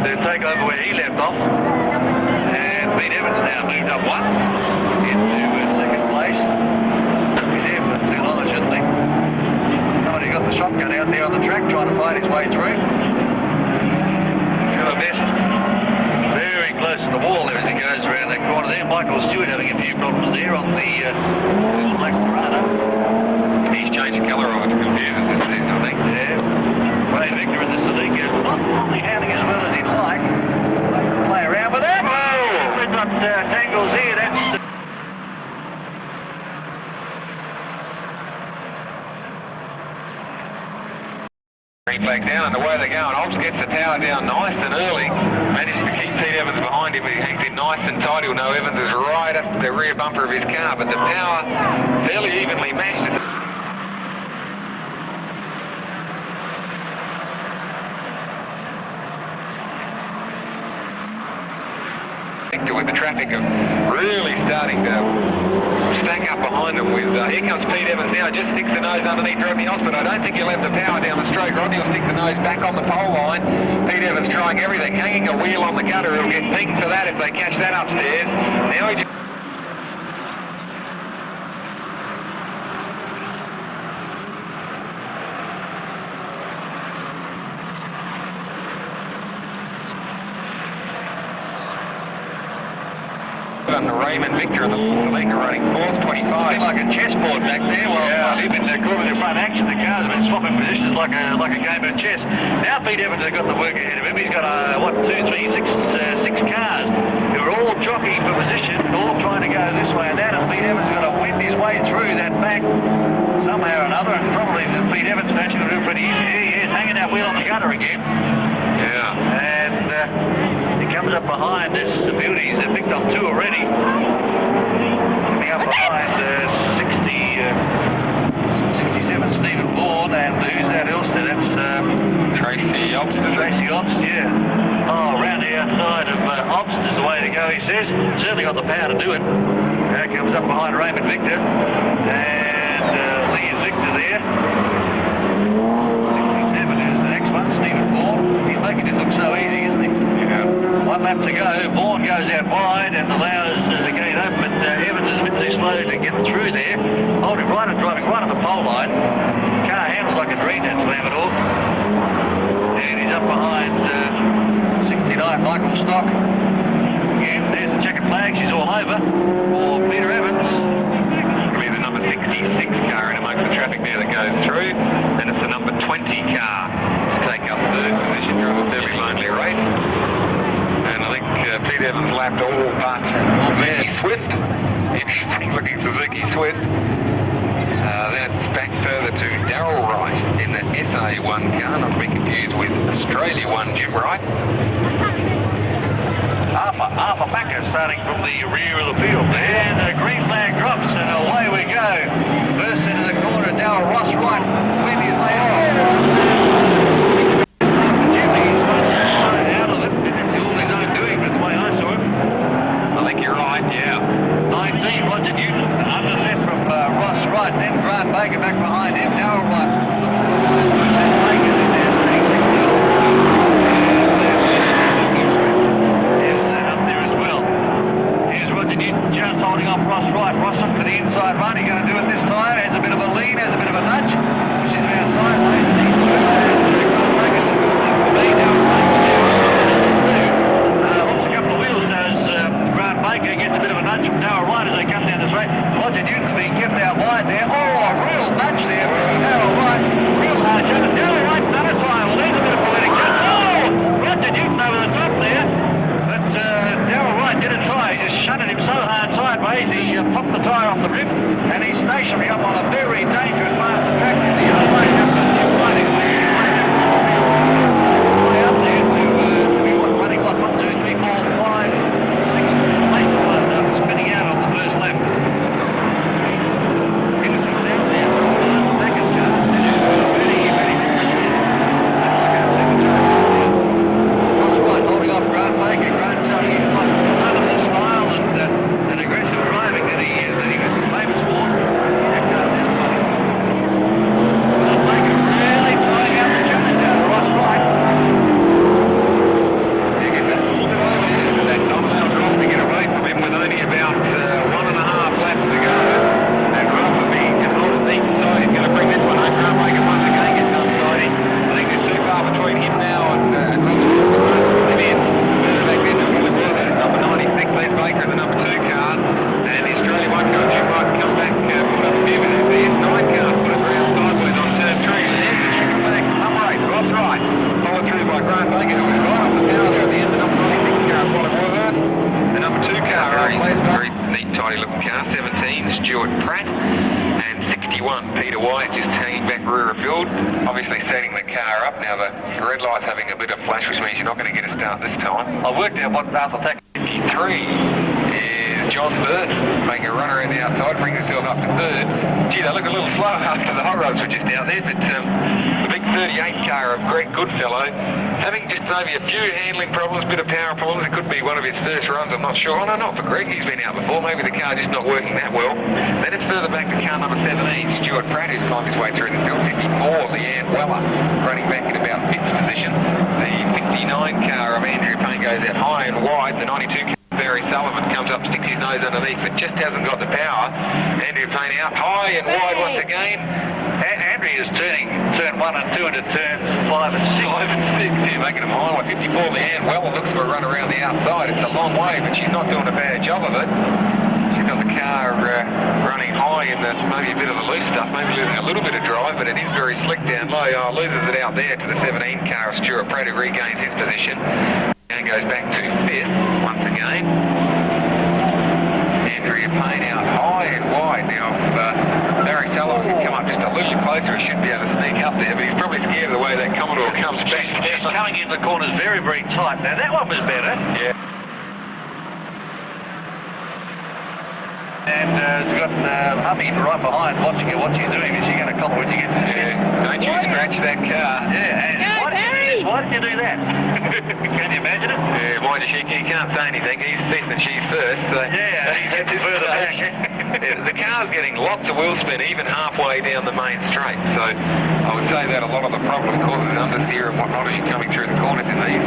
to take over where he left off. And Pete Evans now moved up one into second place. Pete Evans intelligently. Somebody got the shotgun out there on the track trying to fight his way through. Got a vest very close to the wall there as he goes around that corner there. Michael Stewart having a few problems there on the little black Prada. He's changed the colour of it to confuse us, I think. Yeah. Ray Victor in the Celica not probably handling as well as he'd like. Play around with that. Oh! We've got tangles here. That's green flags down, and the way they're going, Ops gets the power down nice and early. Manages to keep Pete Evans behind him. He hangs in nice and tight. He'll know Evans is right up the rear bumper of his car, but the power fairly evenly matched. With the traffic really starting to stack up behind them with, here comes Pete Evans now, just sticks the nose underneath Rodney Ops, but I don't think he'll have the power down the straight. Rodney will stick the nose back on the pole line. Pete Evans trying everything, hanging a wheel on the gutter. He'll get pinged for that if they catch that upstairs. Now he just under Raymond Victor and the Celica running 4th, 25. It's a bit like a chessboard back there. Well, they've been calling the front action. The cars have been swapping positions like a game of chess. Now Pete Evans has got the work ahead of him. He's got, 6 cars who are all jockeying for position, all trying to go this way and that, and Pete Evans has got to wind his way through that back somehow or another, and probably the Pete Evans fashion will do pretty easy. He is hanging that wheel on the gutter again. Yeah. And he comes up behind this beauties. They've picked up 2 already. Coming up behind 67 Stephen Vaughan, and who's that else? That's Tracy Ops. Tracy Ops, yeah. Oh, around the outside of Ops is the way to go, he says. Certainly got the power to do it. Now comes up behind Raymond Victor, and Lee Victor there. 67 is the next one, Stephen Vaughan. He's making this look so easy, isn't he? Yeah. 1 lap to go. Vaughan goes out wide and allows the gate open, but Evans is a bit too slow to get through there. Holding right and driving right on the pole line. Car handles like a dream, that slam it off. And he's up behind 69 Michael Stock. Again, there's the checkered flag. She's all over. one's lapped all but Suzuki Swift. Interesting looking Suzuki Swift. Then it's back further to Darryl Wright in the SA1 car, not to be confused with Australia 1 Jim Wright. Arthur Backer starting from the rear of the field. And the green flag drops and away we go. First into the corner, Darryl Ross Wright. Maybe as they are. Out of it. All his own doing, but the way I saw him. I think you're right, yeah. 19, Roger Newton. Underset from Ross Wright. Then Grant Baker back behind him. Darryl Wright. Just holding off Ross Wright. Ross up for the inside run. He's going to do it this time. Has a bit of a lean, has a bit of a nudge. Pushes him outside. Looks a couple of wheels as Grant Baker gets a bit of a nudge from Darryl Wright as they come down the straight. Roger Newton's being kept out wide there. Oh, a real nudge there from Darryl Wright. Real hard shot. Darryl Wright's done it fine. Well, there's a bit of poetic justice. Oh, Roger Newton over the top there. But Darryl Wright didn't try. He just shunted him so hard sideways. He popped the tyre off the rim and he's stationary up on a very dangerous part of the track in the other way up to the running way up there to be running like 1, 2, 3, 4, 5, 6, 8 spinning out on the first lap. Finishing down there from the second car. Very, very Ross Wright holding off Grant Baker. Grant showing his wonderful style and aggressive driving that he was famous for. Grant Baker really throwing out the challenge out of Ross Wright. He gets that little bit over here at that time, allowed Ross to get away from him with only about 1.5 laps to go. And Ross will be getting on the deep side. He's going to bring this one home. Grant Baker once again gets upside. I think there's too far between him now and Ross Wright. Number 96, Glenn Baker, the number 2 car, and the Australia 1 car, Jim Wright, come back, put up a few minutes. The S9 car put it round sideways on turn 3, and there's the chicken back, number 8, Ross Wright, followed through by Grant Baker, who was right off the power there at the end. The number 96 car, Paul Warhurst, the number 2 car, very neat, tidy looking car, 17, Stuart Pratt, and 61, Peter White, just hanging back rear of field, obviously setting the car up. Now the red light's having a bit of flash, which means you're not going to get a start this time. I worked out what Arthur Thacker 53 is John Burton, making a run around the outside, brings himself up to third. Gee, they look a little slow after the hot rods were just out there, but the big 38 car of Greg Goodfellow having just maybe a few handling problems, bit of power problems. It could be one of his first runs, I'm not sure. Oh no, not for Greg, he's been out before. Maybe the car just not working that well. Then it's further back to car number 17, Stuart Pratt, who's climbed his way through the field. 54, Leanne Weller, running back in about 5th position. The 59 car of Andrew Payne goes out high and wide. The 92 car Barry Sullivan comes up, sticks his nose underneath, but just hasn't got the power. Andrew Payne out high and wide once again. Andrew is turning turn 1 and 2 into turns 5 and 6. 5 and 6, yeah, making them high. 54, Leanne Weller looks for a run around the outside. It's a long way, but she's not doing a bad job of it. She's got the car running high in the maybe a bit of the loose stuff, maybe losing a little bit of drive, but it is very slick down low. Oh, loses it out there to the 17 car of Stuart Pratt, who regains his position. And goes back to 5th once again. Andrea Payne out high and wide. Now, if Barry Sullivan can come up just a little closer, he should be able to sneak up there, but he's probably scared of the way that Commodore comes back. He's coming in the corners very, very tight. Now, that one was better. Yeah. And it's got Hubbie right behind watching her, what she's doing. Is she going to cop when you get to the fence? Don't you scratch that car. Yeah, and why did you do that? Can you imagine it? Yeah, mind you, he can't say anything. He's 5th and she's 1st. So yeah, he's getting further back. The car's getting lots of wheel spin, even halfway down the main straight. So I would say that a lot of the problem causes understeer and whatnot as you're coming through the corners in these.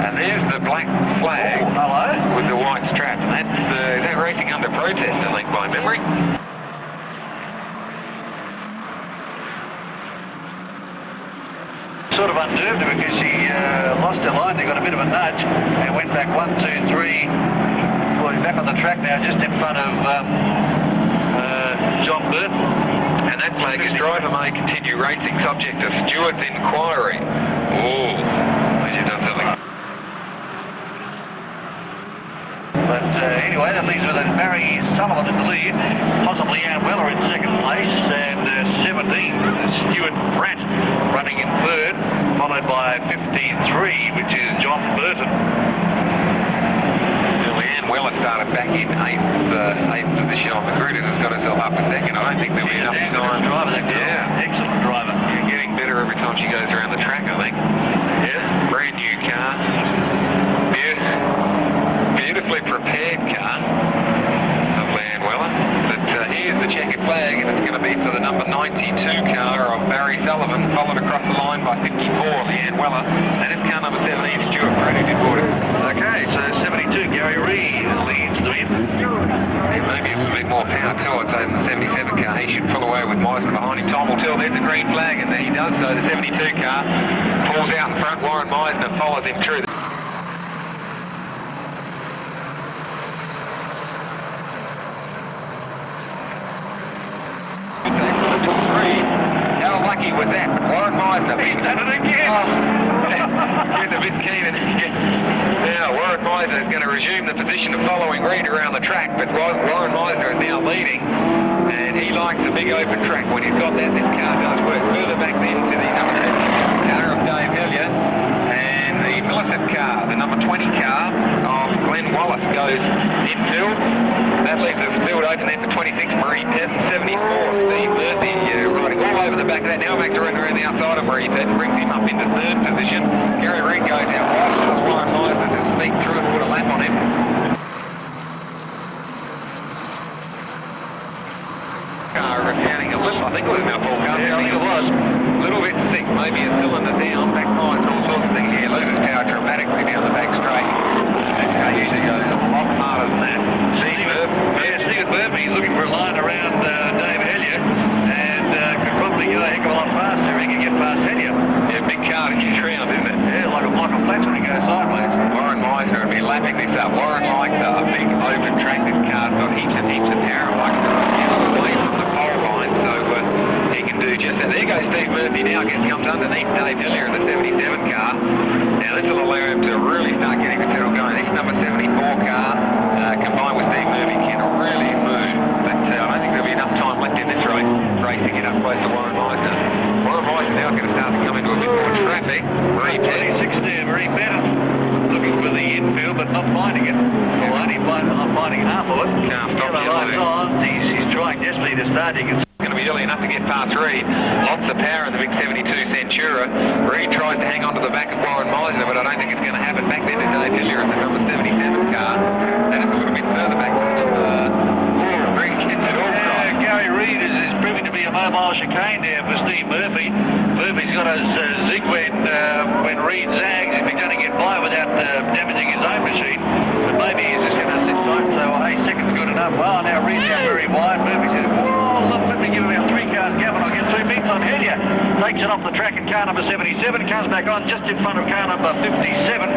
And there's the black flag with the white strap. And that's is that racing under protest, I think, by memory. Sort of unnerved her because she lost her line. They got a bit of a nudge and went back 1, 2, 3. Well, he's back on the track now, just in front of John Burton. And that flag is driver may continue racing subject to steward's inquiry. Oh, you've done something. anyway, that leaves with Barry Sullivan in the lead, possibly Ann Weller in second place, and 17th, Stuart Pratt running in third, followed by 15-3, which is John Burton. Ann Weller started back in eighth position on the grid and has got herself up to second. I don't think there'll be enough time. Driver, that girl. Yeah. Excellent driver. Yeah, getting better every time she goes around the track, I think. Yeah. Brand new car. Beautifully prepared car of Ann Weller. But here's the checkered flag, and it's going to be for the number 92 car of Barry Sullivan, followed across the line by 54, Leanne Weller. That is car number 17, Stuart Pratt, who did board it. Okay, so 72, Gary Reid leads the win. Maybe a little bit more power to it, so than the 77 car. He should pull away with Meisner behind him. Time will tell. There's a green flag, and then he does so. The 72 car pulls out in front. Warren Meisner follows him through. How lucky was that? Warren Meisner. He's done it again. Getting a bit keen. Now, Warren Meisner is going to resume the position of following Reid around the track, but Warren Meisner is now leading, and he likes a big open track. When he's got that, this car does work. Further back then to the number 2 car of Dave Hellier, and the Millicent car, the number 20 car of Glenn Wallace, goes infield. That leaves the field open then for 26, Marie Pett, 74, Steve Murphy, riding all over the back of that. Now makes a run around the outside of Marie Pett and brings him up into third position. Gary Reid goes out wide, allows Warren Meisner to sneak through and put a lap on him. Car recounting a little, I think it was in our forecast. Yeah, I think it was. A little bit sick, maybe a cylinder down, back tires and all sorts of things. Yeah, loses power dramatically down the back straight. That car usually goes a lot harder than that. Stephen Murphy looking for a line around Dave Hellier, and could probably go a heck of a lot faster. He can get past Hellier. Yeah, big car to get around, isn't it? Yeah, like a block of flats when he goes sideways. Warren Meisner will be lapping this up. Warren likes a big open track. This car's got heaps and heaps of power. Likes to get away from the pole line, so he can do just that. There goes Steve Murphy now. Comes underneath Dave Hellier in the 77 car. Now this will allow him to really start getting the pedal going. This number 74 car, combined with Steve Murphy, can really move. But I don't think there'll be enough time left in this race to get up close to Warren Meisner. Warren Meisner now is going to start to come into a bit more traffic. Marie Pett. 26 there, Marie Pett, looking for the infield, but not finding it. Or only not finding half of it. Can't stop the lights on. He's trying desperately to start. You can going to be early enough to get past Reid. Lots of power in the big 72 Centura. Reid tries to hang on to the back of Warren Meisner, but I don't think it's going to happen. Back then to Dave Hellier in the number 77 car. That is a little bit further back to the number 4. Reid gets it all right. Gary Reid is proving to be a mobile chicane there for Steve Murphy. Murphy's got a zig when Reid zags. If he's going to get by without damaging his own machine, but maybe he's just going to sit tight and say, well, hey, second's good enough. Well, now Reid's out very wide. Murphy says, let me give him about 3 cars gap and I'll get 2 beats on Hellier. Takes it off the track and car number 77 comes back on just in front of car number 57,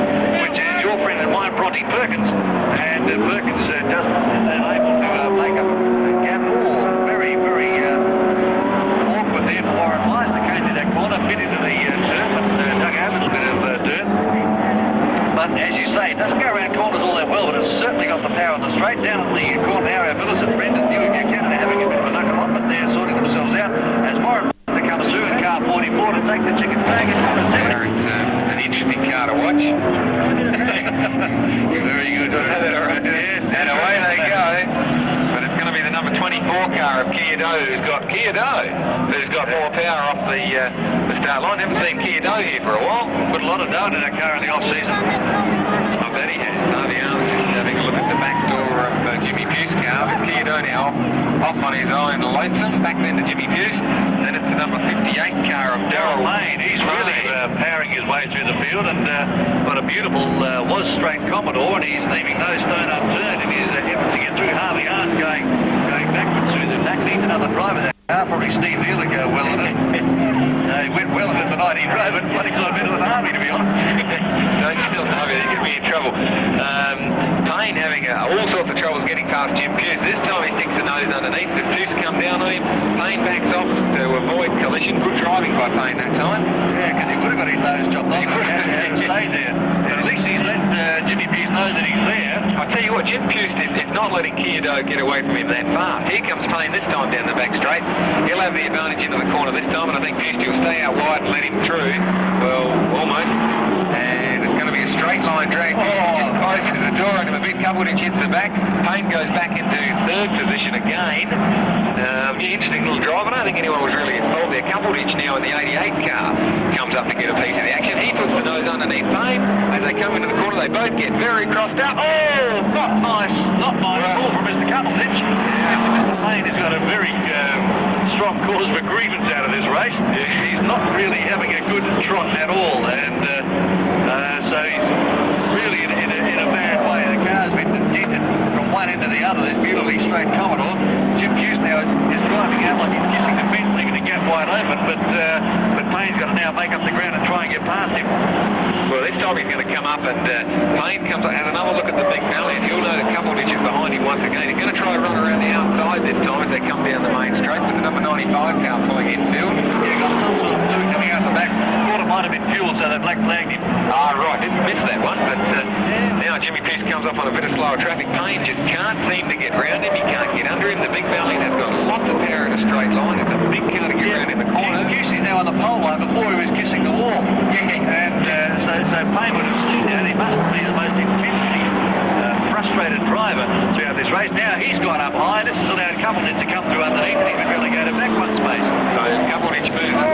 which is your friend and mine, Bronte Perkins. And Perkins doesn't able to make up a gap. Very, very awkward there for Warren Meisner. Came to that corner, fit into the turf and dug out a little bit of dirt. But as you say, it doesn't go around corners all that well, but it's certainly got the power on the straight. Down at the corner now, our Millicent Brendan Newick Canada having a bit of a knuckle on, but they're sorting themselves out as Warren Meisner comes through in car 44 to take the chicken flag. It's number 7. An interesting car to watch. Very good. Have it all right. Yes. And away they go. But it's going to be the number 24 car of Kia Do, who's got more power off the start line. Haven't seen Kia Do here for a while. Put a lot of dough in that car in the off-season. I bet he has. Harvey Arms just having a look at the back door of Jimmy Pugh's car. But Kia Do now off on his own lonesome. Back then to Jimmy Pugh's. Then it's the number 58 car of Darrell Lane. He's really powering his way through the field and got a beautiful was-straight Commodore, and he's leaving no stone unturned in his effort to get through. Harvey Arndt going backwards through the back. Needs another driver there. Probably Steve Neal to go well in it. He went well in it the night he drove it. Bloody sort of better than Harvey, to be honest. Don't tell Harvey, he gets me in trouble. Payne having all sorts of troubles getting past Jim Pugh's. This time he sticks the nose underneath. The Pugh's come down on him. Payne backs off to avoid collision. Good driving by Payne that time. Yeah, because he would have got his nose chopped off. He would have stayed there. But at least he's let Jimmy Pugh's know that he's there. I tell you what, Jim Pust is not letting Kiado get away from him that fast. Here comes Payne this time down the back straight. He'll have the advantage into the corner this time, and I think Pust will stay out wide and let him through. Well, almost. And it's going to be a straight line drag. Pust just closes the door on him a bit. Coupledic hits the back. Payne goes back into third position again. Interesting little drive. I don't think anyone was really at fault there. Coupledic now in the 88 car comes up to get a piece of the action. He puts the nose underneath Payne. As they come into the corner, they both get very crossed out. Oh, not nice call from Mr. Coupledic. Mr. Payne has got a very strong cause for grievance out of this race. He's not really having a good trot at all, and so he's really in a bad way. The car's been dented from one end to the other. This beautifully straight Commodore. Jim Hughes now is driving out like he's kissing the fence, leaving the gap wide open, but Payne's got to now make up the ground and try and get past him. Well, this time he's going to come up, and Payne comes up, has another look at the big valley, and he'll know that Coupledic is behind him once again. He's going to try to run around the outside this time as they come down the main straight with the number 95 car pulling infield. Yeah, got some sort of fluid coming out the back. Thought it might have been fuel, so they black flagged him. Ah, right, didn't miss that one, but now Jimmy Pearce comes up on a bit of slower traffic. Payne just can't seem to get round him. He can't get under him. The big valley has got lots of power in a straight line. It's a big car to get round in the corner. Hughes is now on the pole line. Before he was kissing the wall. And so Payne would have seen that. He must be the most intensely frustrated driver throughout this race. Now he's gone up high. This has allowed Coupledic to come through underneath, and he's been relegated back one space. So Coupledic moves up.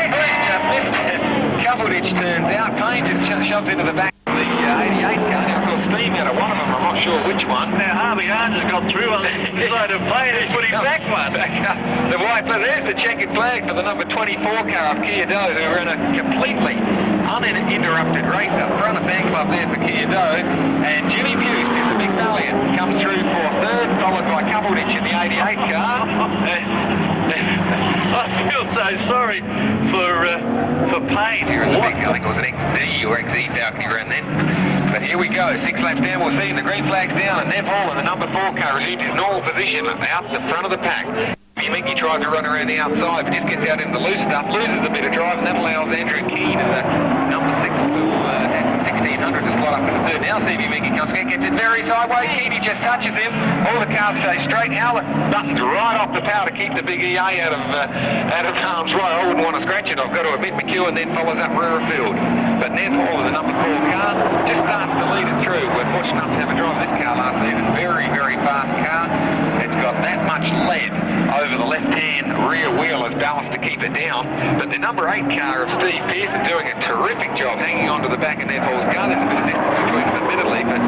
Pearce just missed it. Coupledic turns out. Payne just shoves into the back of the 88 car. I saw steam out of one of them. I'm not sure which one. Now Harvey Arns has got through on the side of Payne and put him back one. The white flag, there's the checkered flag for the number 24 car of Kiado, who ran a completely uninterrupted race up front of fan club there for Kiado. And Jimmy Pust is the big valiant, comes through for third, followed by Coupledic in the 88 car. I feel so sorry for Payne. Here is a big, I think it was an XD or XE Falcon he ran then. But here we go, 6 laps down, we'll see the green flag's down, and Nev Hall in the number 4 car resumes his normal position out the front of the pack. Minky tries to run around the outside, but just gets out into the loose stuff, loses a bit of drive, and that allows Andrew Keane in the number 6 1600 to slot up into third. Now CB Minky comes back, gets it very sideways. Keane just touches him. All the cars stay straight. Howlett buttons right off the power to keep the big EA out of harm's way. I wouldn't want to scratch it, I've got to admit. McEwen then follows up rear field. But Nev Hall with the number 4 car just starts to lead it through. We're fortunate enough to have a drive this car last season. Very, very fast car. It's got that much lead over the left-hand rear wheel as ballast to keep it down. But the number 8 car of Steve Pearson doing a terrific job hanging on to the back of Nev Hall's car. There's a bit of distance between them admittedly, but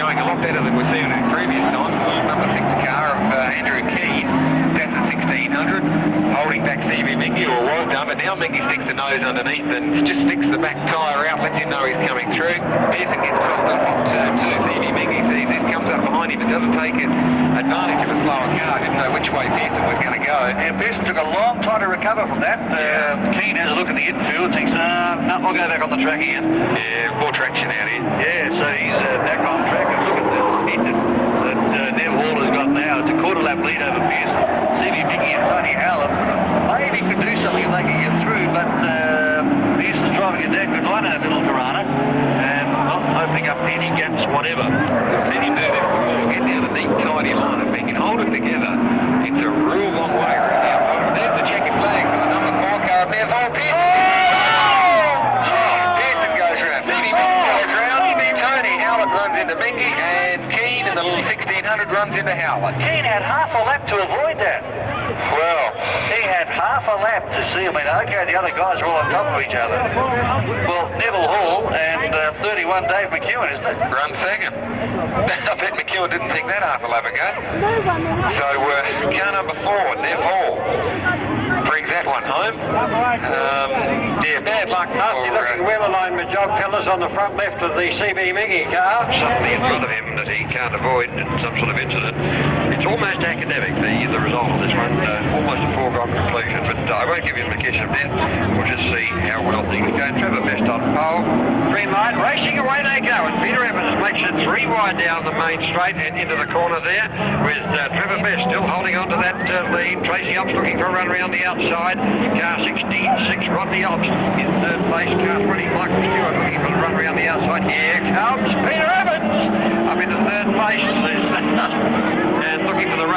going a lot better than we've seen in previous times. The number 6 car of Andrew Keane, that's at 1600, holding back CB Minky, or was done, but now Minky sticks the nose underneath and just sticks the back tyre out, lets him know he's coming through. Pearson gets crossed up on turn 2. CB Minky sees this, comes up behind him, but doesn't take it advantage of a slower car. Didn't know which way Pearson was going to go. And Pearson took a long time to recover from that. Keane has a look at the infield, thinks, no, I'll go back on the track again. Yeah, more traction out here. Yeah, so he's back on track, and look at the lead that Nev Hall has got now. It's a quarter lap lead over Pearson. CB Minky and Tony Howlett maybe could do something if they can get through, but Pearson's driving a damn good line out of Little Tirana and not opening up any gaps whatever. I've seen him do this before, get down a neat, tidy line. If he can hold it together, it's a real long way around the outside. There's the checkered flag for the number 4 car of Nev Hall. Pearson goes round. CB Minky goes round. Tony Howlett runs into Minky, and Keane in the little 1600 runs into Howlett. Keane had half a lap to avoid that. Well, he had half a lap to see. I mean, okay, the other guys are all on top of each other. Well, Neville Hall and 31 Dave McEwen, isn't it? Run second. I bet McEwen didn't think that half a lap ago. So, car number 4, Nev Hall, brings that one home. Yeah, bad luck Nasty looking wheel alignment job, fellas, on the front left of the CB Mingy car. Something in front of him that he can't avoid in some sort of incident. It's almost academic, the result of this one. Almost a foregone conclusion, but I won't give him the kiss of death. We'll just see how well things go. Trevor Best on pole. Green light, racing away they go, and Peter Evans makes it 3 wide down the main straight and into the corner there, with Trevor Best still holding on to that lead. Tracy Ops looking for a run around the outside. Car 16-6, Rodney Ops in third place. Car 20, Michael Stewart looking for a run around the outside. Here comes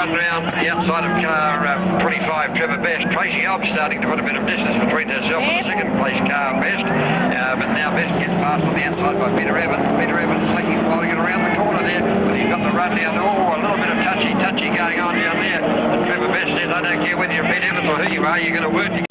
run round the outside of car 25, Trevor Best. Tracy Hobbs starting to put a bit of distance between herself and the second place car, Best. But now Best gets past on the outside by Peter Evans. Peter Evans taking a while to get around the corner there, but he's got the run down. Oh, a little bit of touchy going on down there. And Trevor Best says, I don't care whether you're Pete Evans or who you are, you're going to work together.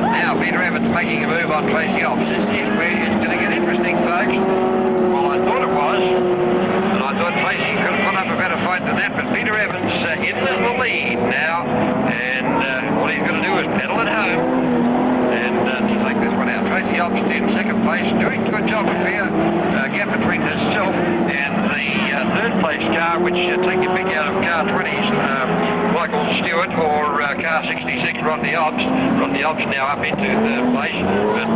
Now Peter Evans making a move on Tracy Hobbs. This is where it's going to get interesting, folks. Well, I thought it was, and I thought Tracy could have put up a better fight than that, but Peter Evans in the lead now, and all he's going to do is pedal it home and to take this one out. Tracy Hobbs in second place, doing a good job of fair gap between herself and the third place car, which take your pick out of car 20s, Michael Stewart, or car 66, Rodney Hobbs. Rodney Hobbs now up into third place, but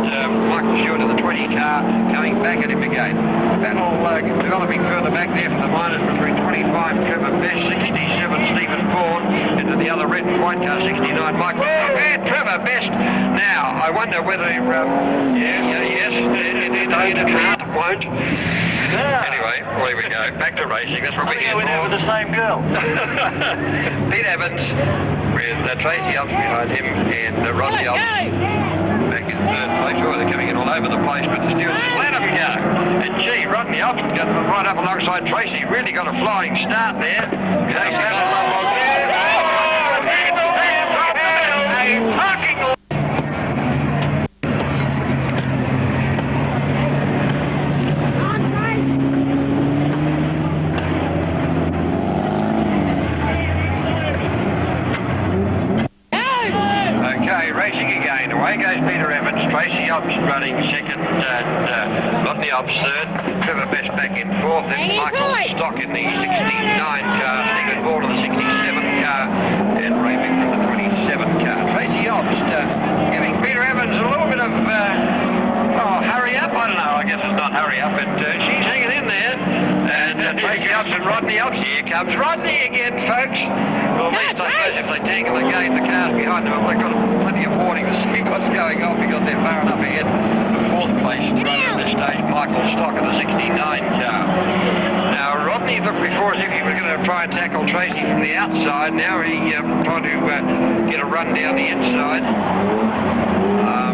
Michael Stewart in the 20 car coming back at him again. Battle developing further back there for the minors between 25, Trevor Best, 67, Stephen Vaughan, into the other red and white car 69, Michael and Trevor Best. Now, I wonder whether, yes, it can't, won't. Anyway, well, here we go. Back to racing. That's what we're here for. With the same girl. Pete Evans with Tracy Hobbs behind him and Rodney Hobbs back in third place. Oh, they're coming in all over the place, but the Stewards let them go. And gee, Rodney Hobbs got right up alongside Tracy. Really got a flying start there. Parking lot. Racing again. Away goes Peter Evans. Tracy Hobbs running second, and Rodney Hobbs third. Trevor Best back in fourth, and Michael Stock in the 69 car. Stephen Vaughan in the 67 car, and Ray Vick from the 27 car. Tracy Hobbs giving Peter Evans a little bit of hurry up. I don't know. I guess it's not hurry up, but she's hanging in there. And Tracy Hobbs and Rodney Hobbs. Here comes Rodney again, folks. Well, at least I suppose if they tangle again, the cars behind them have got plenty of warning to see what's going on because they're far enough ahead. The fourth place runner at this stage, Michael Stock in the 69 car. Now, Rodney looked before as if he was going to try and tackle Tracy from the outside. Now he trying to get a run down the inside.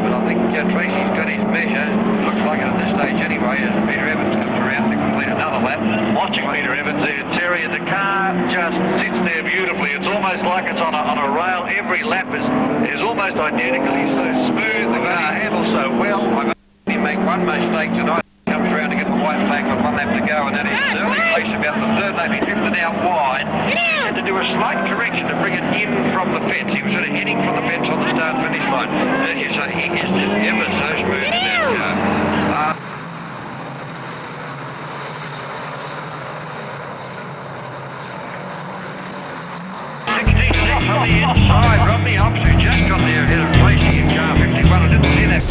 But I think Tracy's got his measure. Looks like it at this stage anyway, as Peter Evans comes around to complete another lap. Watching Peter Evans there, Terry, the car just sits there beautifully. It's almost like it's on a rail. Every lap is almost identical. He's so smooth, the car handles so well. I've only make one mistake tonight. He comes around to get the white flag with one lap to go, and that is early place about the third lap. He drifted out wide. He had to do a slight correction to bring it in from the fence. He was sort of heading from the fence on the start-finish line. So he is just ever so smooth in that car. On the inside, Rodney Hobbs, who just got there ahead of Tracy in car 51. I didn't see that.